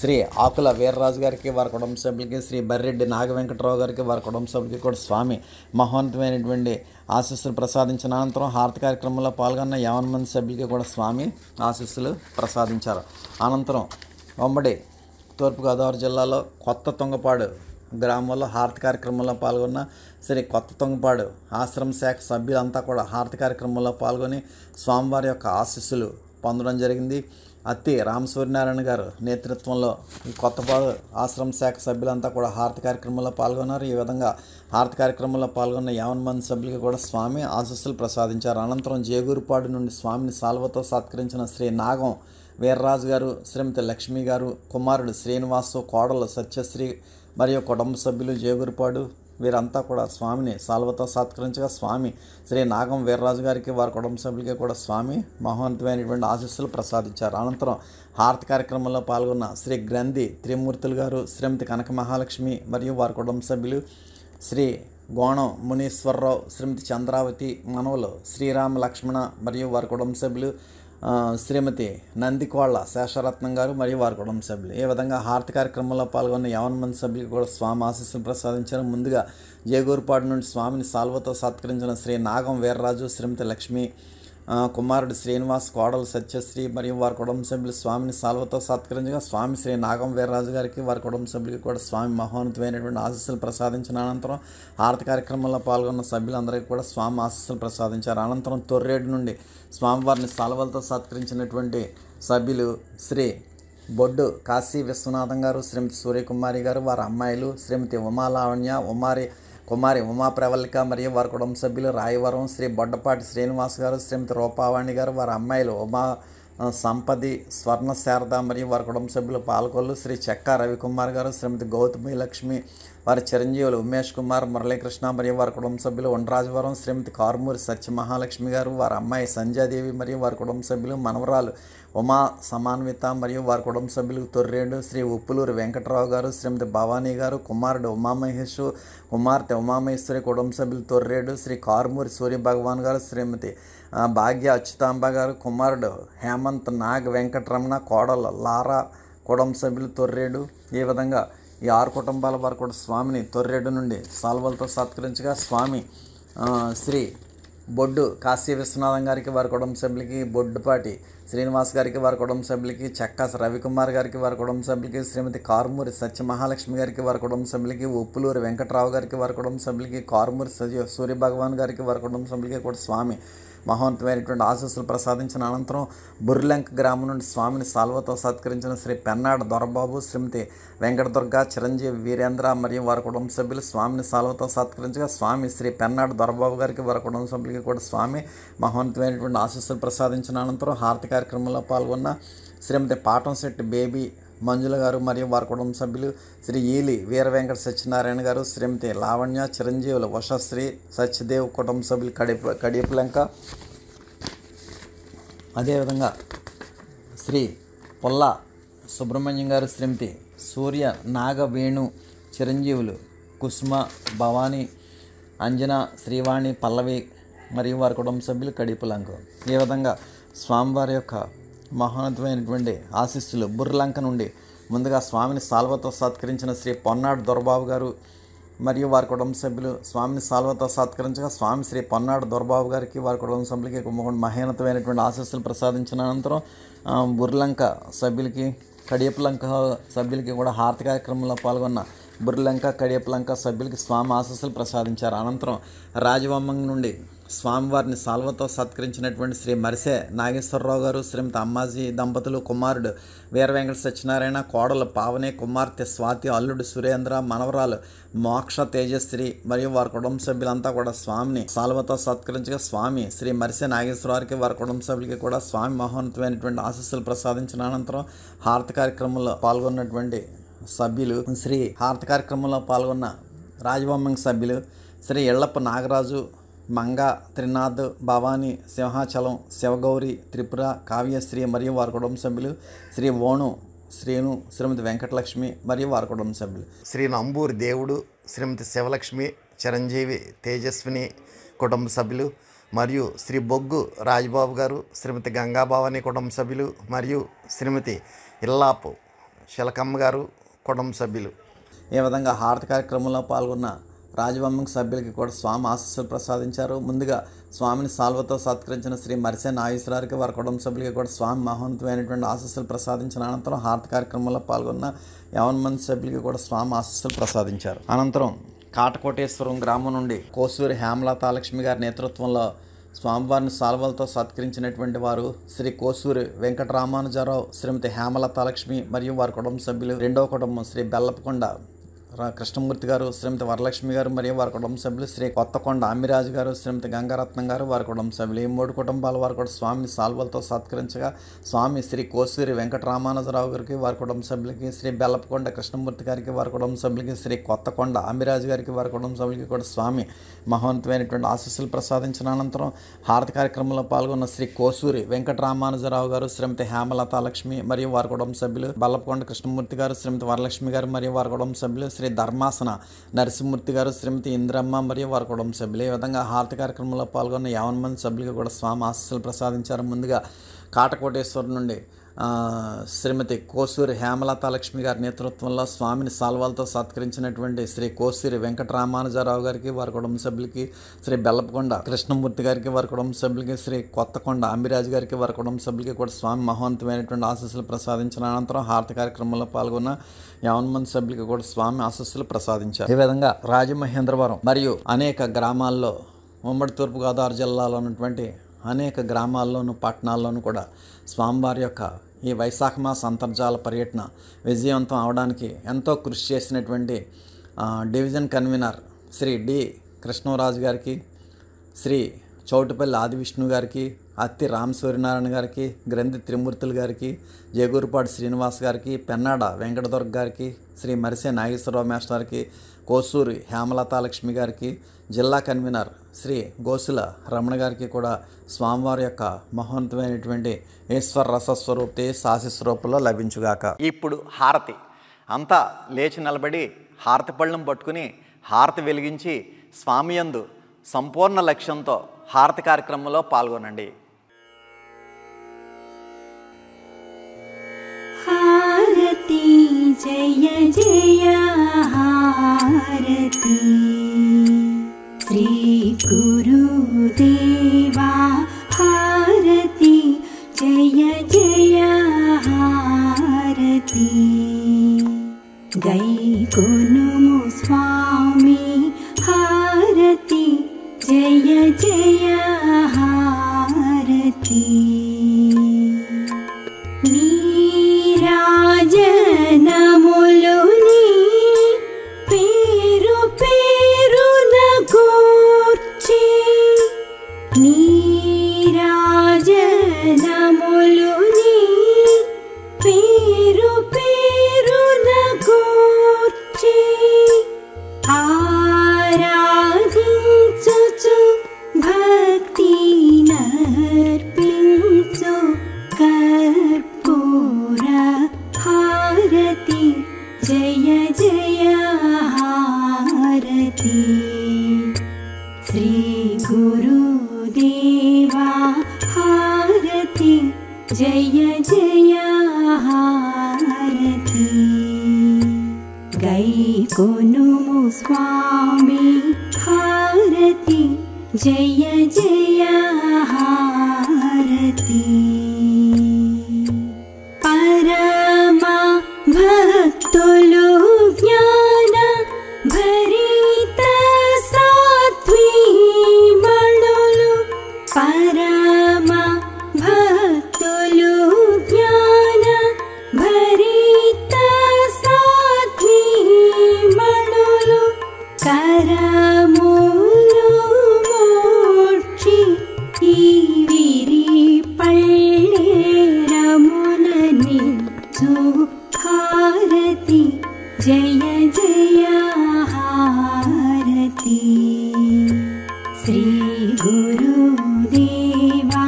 శ్రీ ఆకుల వీర్రాజు గారికి, వారి కుటుంబ సభ్యులకి, శ్రీ బర్రెడ్డి నాగవెంకటరావు గారికి, వారి కుటుంబ సభ్యులకి కూడా స్వామి మహోన్నతమైనటువంటి ఆశీస్సులు ప్రసాదించిన అనంతరం హారతి కార్యక్రమంలో పాల్గొన్న 50 మంది సభ్యులకి కూడా స్వామి ఆశీస్సులు ప్రసాదించారు. అనంతరం ఉమ్మడి తూర్పుగోదావరి జిల్లాలో కొత్త తుంగపాడు గ్రామంలో హారతి కార్యక్రమంలో పాల్గొన్న శ్రీ కొత్త తుంగపాడు ఆశ్రమ శాఖ సభ్యులంతా కూడా హారతి కార్యక్రమంలో పాల్గొని స్వామివారి యొక్క ఆశీస్సులు పొందడం జరిగింది. అత్తి రామసూర్యనారాయణ గారు నేతృత్వంలో ఈ కొత్తపాడు ఆశ్రమ శాఖ సభ్యులంతా కూడా హారతి కార్యక్రమంలో పాల్గొన్నారు. ఈ విధంగా హారతి కార్యక్రమంలో పాల్గొన్న 50 మంది సభ్యులకి కూడా స్వామి ఆశీస్సులు ప్రసాదించారు. అనంతరం జేగూరుపాడు నుండి స్వామిని సాల్వతో సత్కరించిన శ్రీ నాగం వీర్రాజు గారు, శ్రీమతి లక్ష్మి గారు, కుమారుడు శ్రీనివాసు, కోడలు సత్యశ్రీ మరియు కుటుంబ సభ్యులు జేగూరుపాడు వీరంతా కూడా స్వామిని సాల్వతో సత్కరించగా స్వామి శ్రీ నాగం వీర్రాజు గారికి, వారి కుటుంబ సభ్యులకి కూడా స్వామి మహోన్నతమైనటువంటి ఆశీస్సులు ప్రసాదించారు. అనంతరం హారతి కార్యక్రమంలో పాల్గొన్న శ్రీ గ్రంథి త్రిమూర్తులు గారు, శ్రీమతి కనక మహాలక్ష్మి మరియు వారి కుటుంబ సభ్యులు, శ్రీ గోణం మునీశ్వరరావు, శ్రీమతి చంద్రావతి, మనవలు శ్రీరామ లక్ష్మణ మరియు వారి కుటుంబ సభ్యులు, శ్రీమతి నందికోళ్ల శేషరత్నం గారు మరియు వారి కుటుంబ సభ్యులు. ఈ విధంగా హారతి కార్యక్రమంలో పాల్గొన్న 50 మంది సభ్యులకు కూడా స్వామి ఆశీస్సులు ప్రసాదించారు. ముందుగా జేగూరుపాడు నుండి స్వామిని సాల్వతో సత్కరించిన శ్రీ నాగం వీర్రాజు, శ్రీమతి లక్ష్మి, కుమారుడు శ్రీనివాస్, కోడలు సత్యశ్రీ మరియు వారి కుటుంబ సభ్యులు స్వామిని సాల్వతో సత్కరించగా స్వామి శ్రీ నాగం వీర్రాజు గారికి వారి కుటుంబ సభ్యులకి కూడా స్వామి మహోన్నతమైనటువంటి ఆశీస్సులు ప్రసాదించిన అనంతరం హారతి కార్యక్రమంలో పాల్గొన్న సభ్యులందరికీ కూడా స్వామి ఆశీస్సులు ప్రసాదించారు. అనంతరం తొర్రేడు నుండి స్వామివారిని సాల్వలతో సత్కరించినటువంటి సభ్యులు శ్రీ బొడ్డు కాశీ విశ్వనాథం గారు, శ్రీమతి సూర్యకుమారి గారు, వారి అమ్మాయిలు శ్రీమతి ఉమాలావణ్య, కుమారి ఉమా ప్రవళిక మరియు వారి కుటుంబ సభ్యులు, రాయవరం శ్రీ బొడ్డపాటి శ్రీనివాస్ గారు, శ్రీమతి రూపావాణి గారు, వారి అమ్మాయిలు ఉమా సంపది, స్వర్ణ శారద మరియు వారి కుటుంబ సభ్యులు, పాల్గొల్లు శ్రీ చెక్క రవికుమార్ గారు, శ్రీమతి గౌతమి లక్ష్మి, వారి చిరంజీవులు ఉమేష్ కుమార్, మురళీకృష్ణ మరియు వారి కుటుంబ సభ్యులు, వండరాజవరం శ్రీమతి కారుమూరి సత్యమహాలక్ష్మి గారు, వారి అమ్మాయి సంధ్యాదేవి మరియు వారి కుటుంబ సభ్యులు, మనవరాలు ఉమా సమాన్విత మరియు వారి కుటుంబ సభ్యులు, తొర్రేడు శ్రీ ఉప్పులూరు వెంకటరావు గారు, శ్రీమతి భవానీ గారు, కుమారుడు ఉమామహేష్, కుమార్తె ఉమామహేశ్వరి కుటుంబ సభ్యులు, తొర్రేడు శ్రీ కారుమూరి సూర్య భగవాన్ గారు, శ్రీమతి భాగ్య అచ్యుతాంబ గారు, కుమారుడు హేమంత్ నాగ్ వెంకటరమణ, కోడలు లారా కుటుంబ సభ్యులు, తొర్రేడు. ఈ విధంగా ఈ 6 కుటుంబాల వారు కూడా స్వామిని తొర్రేడు నుండి సాల్వలతో సత్కరించగా స్వామి శ్రీ బొడ్డు కాశీ విశ్వనాథం గారికి వారి కుటుంబ సభ్యులకి, బొడ్డుపాటి శ్రీనివాస్ గారికి వారి కుటుంబ సభ్యులకి, చెక్క రవికుమార్ గారికి వారి కుటుంబ సభ్యులకి, శ్రీమతి కారుమూరి సత్యమహాలక్ష్మి గారికి వారి కుటుంబ సభ్యులకి, ఉప్పులూరు వెంకటరావు గారికి వారి కుటుంబ సభ్యులకి, కారుమూరి సూర్య భగవాన్ గారికి వారి కుటుంబ సభ్యులకి కూడా స్వామి మహోన్నతమైనటువంటి ఆశీస్సులు ప్రసాదించిన అనంతరం బుర్లంక గ్రామం నుండి స్వామిని సాల్వతో సత్కరించిన శ్రీ పెన్నాడు దొరబాబు, శ్రీమతి వెంకటదుర్గ, చిరంజీవి వీరేంద్ర మరియు వారి కుటుంబ సభ్యులు స్వామిని సాల్వతో సత్కరించగా స్వామి శ్రీ పెన్నాడు దొరబాబు గారికి వారి కుటుంబ సభ్యులకి కూడా స్వామి మహోన్నతమైనటువంటి ఆశీస్సులు ప్రసాదించిన అనంతరం హారతి కార్యక్రమంలో పాల్గొన్న శ్రీమతి పాటంశెట్టి బేబీ మంజుల గారు మరియు వారి కుటుంబ సభ్యులు, శ్రీ ఈలి వీర వెంకట సత్యనారాయణ గారు, శ్రీమతి లావణ్య, చిరంజీవులు వశశ్రీ, సత్యదేవ్ కుటుంబ సభ్యులు కడియపులంక, అదేవిధంగా శ్రీ పొల్ల సుబ్రహ్మణ్యం గారు, శ్రీమతి సూర్య నాగవేణు, చిరంజీవులు కుసుమ, భవానీ, అంజన, శ్రీవాణి, పల్లవి మరియు వారి కుటుంబ సభ్యులు కడియపులంక. ఈ విధంగా స్వామివారి యొక్క మహోన్నతమైనటువంటి ఆశీస్సులు బుర్రలంక నుండి ముందుగా స్వామిని సాల్వతో సత్కరించిన శ్రీ పొన్నాడు దొరబాబు గారు మరియు వారి కుటుంబ సభ్యులు స్వామిని సాల్వతో సత్కరించగా స్వామి శ్రీ పొన్నాడు దొరబాబు గారికి వారి కుటుంబ సభ్యులకి మహోన్నతమైనటువంటి ఆశీస్సులు ప్రసాదించిన అనంతరం బుర్రలంక సభ్యులకి, కడియపులంక సభ్యులకి కూడా హారతి కార్యక్రమంలో పాల్గొన్న బుర్రలంక, కడియపులంక సభ్యులకి స్వామి ఆశీస్సులు ప్రసాదించారు. అనంతరం రాజవమ్మం నుండి స్వామివారిని సాల్వతో సత్కరించినటువంటి శ్రీ మరిసె నాగేశ్వరరావు గారు, శ్రీమతి అమ్మాజీ దంపతులు, కుమారుడు వీర వెంకట సత్యనారాయణ, కోడలు పావని, కుమార్తె స్వాతి, అల్లుడు సురేంద్ర, మనవరాలు మోక్ష తేజశ్రీ మరియు వారి కుటుంబ సభ్యులంతా కూడా స్వామిని సాల్వతో సత్కరించగా స్వామి శ్రీ మరిసె నాగేశ్వరరావుకి వారి కుటుంబ సభ్యులకి కూడా స్వామి మహోన్నతమైనటువంటి ఆశీస్సులు ప్రసాదించిన అనంతరం హారతి కార్యక్రమంలో పాల్గొన్నటువంటి సభ్యులు హారతి కార్యక్రమంలో పాల్గొన్న రాజవమ్మం సభ్యులు శ్రీ ఎళ్లప్ప నాగరాజు, మంగ, త్రినాథ్, భవానీ, సింహాచలం, శివగౌరి, త్రిపుర, కావ్యశ్రీ మరియు వారి కుటుంబ సభ్యులు, శ్రీ ఓణు శ్రీను, శ్రీమతి వెంకటలక్ష్మి మరియు వారి కుటుంబ సభ్యులు, శ్రీ నంబూరి దేవుడు, శ్రీమతి శివలక్ష్మి, చిరంజీవి, తేజస్విని కుటుంబ సభ్యులు మరియు శ్రీ బొగ్గు రాజబాబు గారు, శ్రీమతి గంగాభవాని కుటుంబ సభ్యులు మరియు శ్రీమతి ఇల్లాపు శిలకమ్మ గారు కుటుంబ సభ్యులు. ఈ విధంగా హారతి కార్యక్రమంలో పాల్గొన్న రాజవమ్మం సభ్యులకి కూడా స్వామి ఆశీస్సులు ప్రసాదించారు. ముందుగా స్వామిని సాల్వతో సత్కరించిన శ్రీ మరిసె నాగేశ్వరరావుకి వారి కుటుంబ సభ్యులకి కూడా స్వామి మహోన్నతమైనటువంటి ఆశీస్సులు ప్రసాదించిన అనంతరం హారతి కార్యక్రమంలో పాల్గొన్న 50 మంది సభ్యులకి కూడా స్వామి ఆశీస్సులు ప్రసాదించారు. అనంతరం కాటకోటేశ్వరం గ్రామం నుండి కోసూరి హేమలతాలక్ష్మి గారి నేతృత్వంలో స్వామివారిని సాల్వలతో సత్కరించినటువంటి వారు శ్రీ కోసూరి వెంకటరామానుజరావు, శ్రీమతి హేమలతాలక్ష్మి మరియు వారి కుటుంబ సభ్యులు. రెండవ కుటుంబం శ్రీ బెల్లపకొండ కృష్ణమూర్తి గారు, శ్రీమతి వరలక్ష్మి గారు మరియు వారి కుటుంబ సభ్యులు, శ్రీ కొత్తకొండ అమ్మిరాజు గారు, శ్రీమతి గంగారత్నం గారు వారి కుటుంబ సభ్యులు. ఈ 3 కుటుంబాల వారు కూడా స్వామిని సాల్వలతో సత్కరించగా స్వామి శ్రీ కోసూరి వెంకటరామానుజరావు గారికి వారి కుటుంబ సభ్యులకి, శ్రీ బెల్లపకొండ కృష్ణమూర్తి గారికి వారి కుటుంబ సభ్యులకి, శ్రీ కొత్తకొండ అమ్మిరాజు గారికి వారి కుటుంబ సభ్యులకి కూడా స్వామి మహోన్నతమైనటువంటి ఆశీస్సులు ప్రసాదించిన అనంతరం హారతి కార్యక్రమంలో పాల్గొన్న శ్రీ కోసూరి వెంకటరామానుజరావు గారు, శ్రీమతి హేమలతాలక్ష్మి మరియు వారి కుటుంబ సభ్యులు, బెల్లపకొండ కృష్ణమూర్తి గారు, శ్రీమతి వరలక్ష్మి గారు మరియు వారి కుటుంబ సభ్యులు, శ్రీ ధర్మాసన నరసింహమూర్తి గారు, శ్రీమతి ఇంద్రమ్మ మరియు వారి కుటుంబ సభ్యులు. ఈ విధంగా హారతి కార్యక్రమంలో పాల్గొన్న 50 మంది సభ్యులకు కూడా స్వామి ఆశీస్సులు ప్రసాదించారు. ముందుగా కాటకోటేశ్వరం నుండి శ్రీమతి కోసూరి హేమలతాలక్ష్మి గారి నేతృత్వంలో స్వామిని సాల్వాలతో సత్కరించినటువంటి శ్రీ కోసూరి వెంకటరామానుజరావు గారికి, వారి కుటుంబ సభ్యులకి, శ్రీ బెల్లపకొండ కృష్ణమూర్తి గారికి, వారి కుటుంబ సభ్యులకి, శ్రీ కొత్తకొండ అంబిరాజు గారికి, వారి కుటుంబ సభ్యులకి కూడా స్వామి మహోన్నతమైనటువంటి ఆశీస్సులు ప్రసాదించిన అనంతరం హారతి కార్యక్రమంలో పాల్గొన్న 50 మంది సభ్యులకి కూడా స్వామి ఆశీస్సులు ప్రసాదించారు. ఈ విధంగా రాజమహేంద్రవరం మరియు అనేక గ్రామాల్లో, ఉమ్మడి తూర్పుగోదావరి జిల్లాలో ఉన్నటువంటి అనేక గ్రామాల్లోనూ పట్టణాల్లోనూ కూడా స్వామివారి యొక్క ఈ వైశాఖ మాస అంతర్జాల పర్యటన విజయవంతం అవడానికి ఎంతో కృషి చేసినటువంటి division convener Shri D Krishnaraju గారికి, శ్రీ చౌటుపల్లి ఆదివిష్ణు గారికి, అత్తి రామసూర్యనారాయణ గారికి, గ్రంథి త్రిమూర్తులు గారికి, జేగూరుపాటి శ్రీనివాస్ గారికి, పెన్నాడ వెంకటదుర్గ గారికి, శ్రీ మరిసే నాగేశ్వరరావు మాస్టర్ గారికి, కోసూరి హేమలతాలక్ష్మి గారికి, జిల్లా కన్వీనర్ శ్రీ గోసుల రమణ గారికి కూడా స్వామివారి యొక్క మహోన్నతమైనటువంటి ఈశ్వర రసస్వరూపే ఆశీస్వరూపంలో లభించుగాక. ఇప్పుడు హారతి అంతా లేచి నిలబడి హారతి పళ్ళం పట్టుకుని హారతి వెలిగించి స్వామి యందు సంపూర్ణ లక్ష్యంతో హారతి కార్యక్రమంలో పాల్గొనండి. హారతి జయ జయ హారతి శ్రీ గురుదేవా హారతి జయ జయ హారతి గైకొనుము స్వామి హారతి జయ జయ హారతి నీరాజనములుని పేరు పేరున కూర్చి నీరాజనములుని పేరు పేరున కూర్చి ఆరాధించుచు భక్తి నర్పించు కర్పూర హారతి జయ జయ హారతి శ్రీ గురుదేవా హారతి జయ జయ హారతి గైకొనుము స్వామి హారతి జయ జయ హారతి పరమ భక్తులు జ్ఞాన భరిత సాత్వీమణులు పరమ భక్తులు జ్ఞాన భరిత సాత్వీమణులు కరములు మోక్షి ఈ విరి పళ్ళేరములని హారతి జయ జయ హారతి శ్రీ గురుదేవా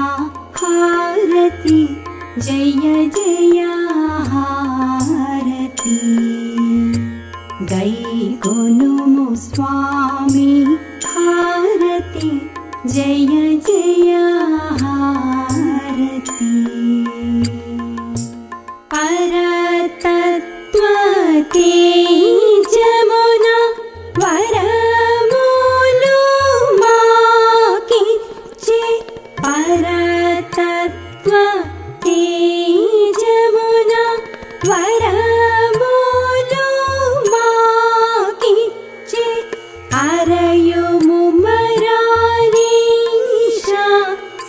హారతి జయ జయ హారతి గైకొనుము స్వామి హారతి జయ జయ హారతి పరతత్వ తేజమున వరములు మాకిచ్చే పరతత్వ తేజమున వరములు మాకిచ్చే అరయుము మరారీషా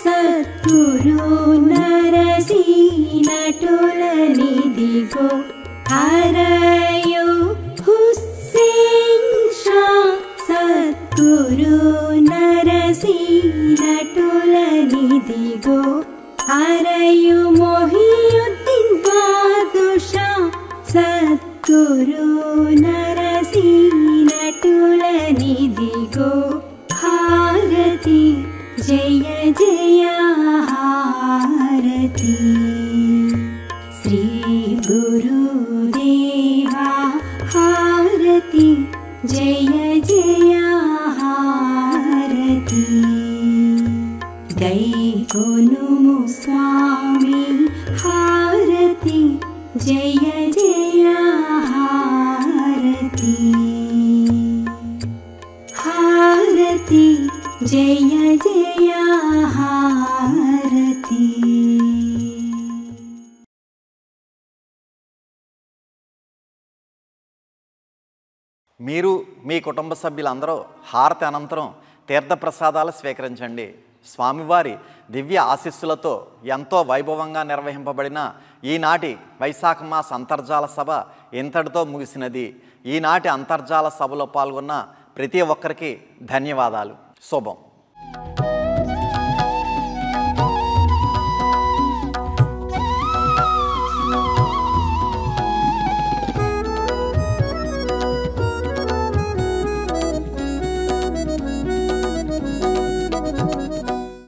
సద్గురు నరసీనటులనిదిగో అరయు హుస్సేన్ షా సద్గురు నరసీనటులనిదిగో అరయు మొహియుద్దీన్ బాదుషా సద్గురు నరసీనటులనిదిగో హారతి జయ జయ హారతి శ్రీ గురుదేవా హారతి జయ జయ హారతి గైకొనుము స్వామి హారతి जय जय हारती हारती जय जय हारती। మీరు మీ కుటుంబ సభ్యులందరూ హారతి అనంతరం తీర్థప్రసాదాలు స్వీకరించండి. స్వామివారి దివ్య ఆశీస్సులతో ఎంతో వైభవంగా నిర్వహింపబడిన ఈనాటి వైశాఖ మాస అంతర్జాల సభ ఇంతటితో ముగిసినది. ఈనాటి అంతర్జాల సభలో పాల్గొన్న ప్రతి ఒక్కరికి ధన్యవాదాలు. శుభం.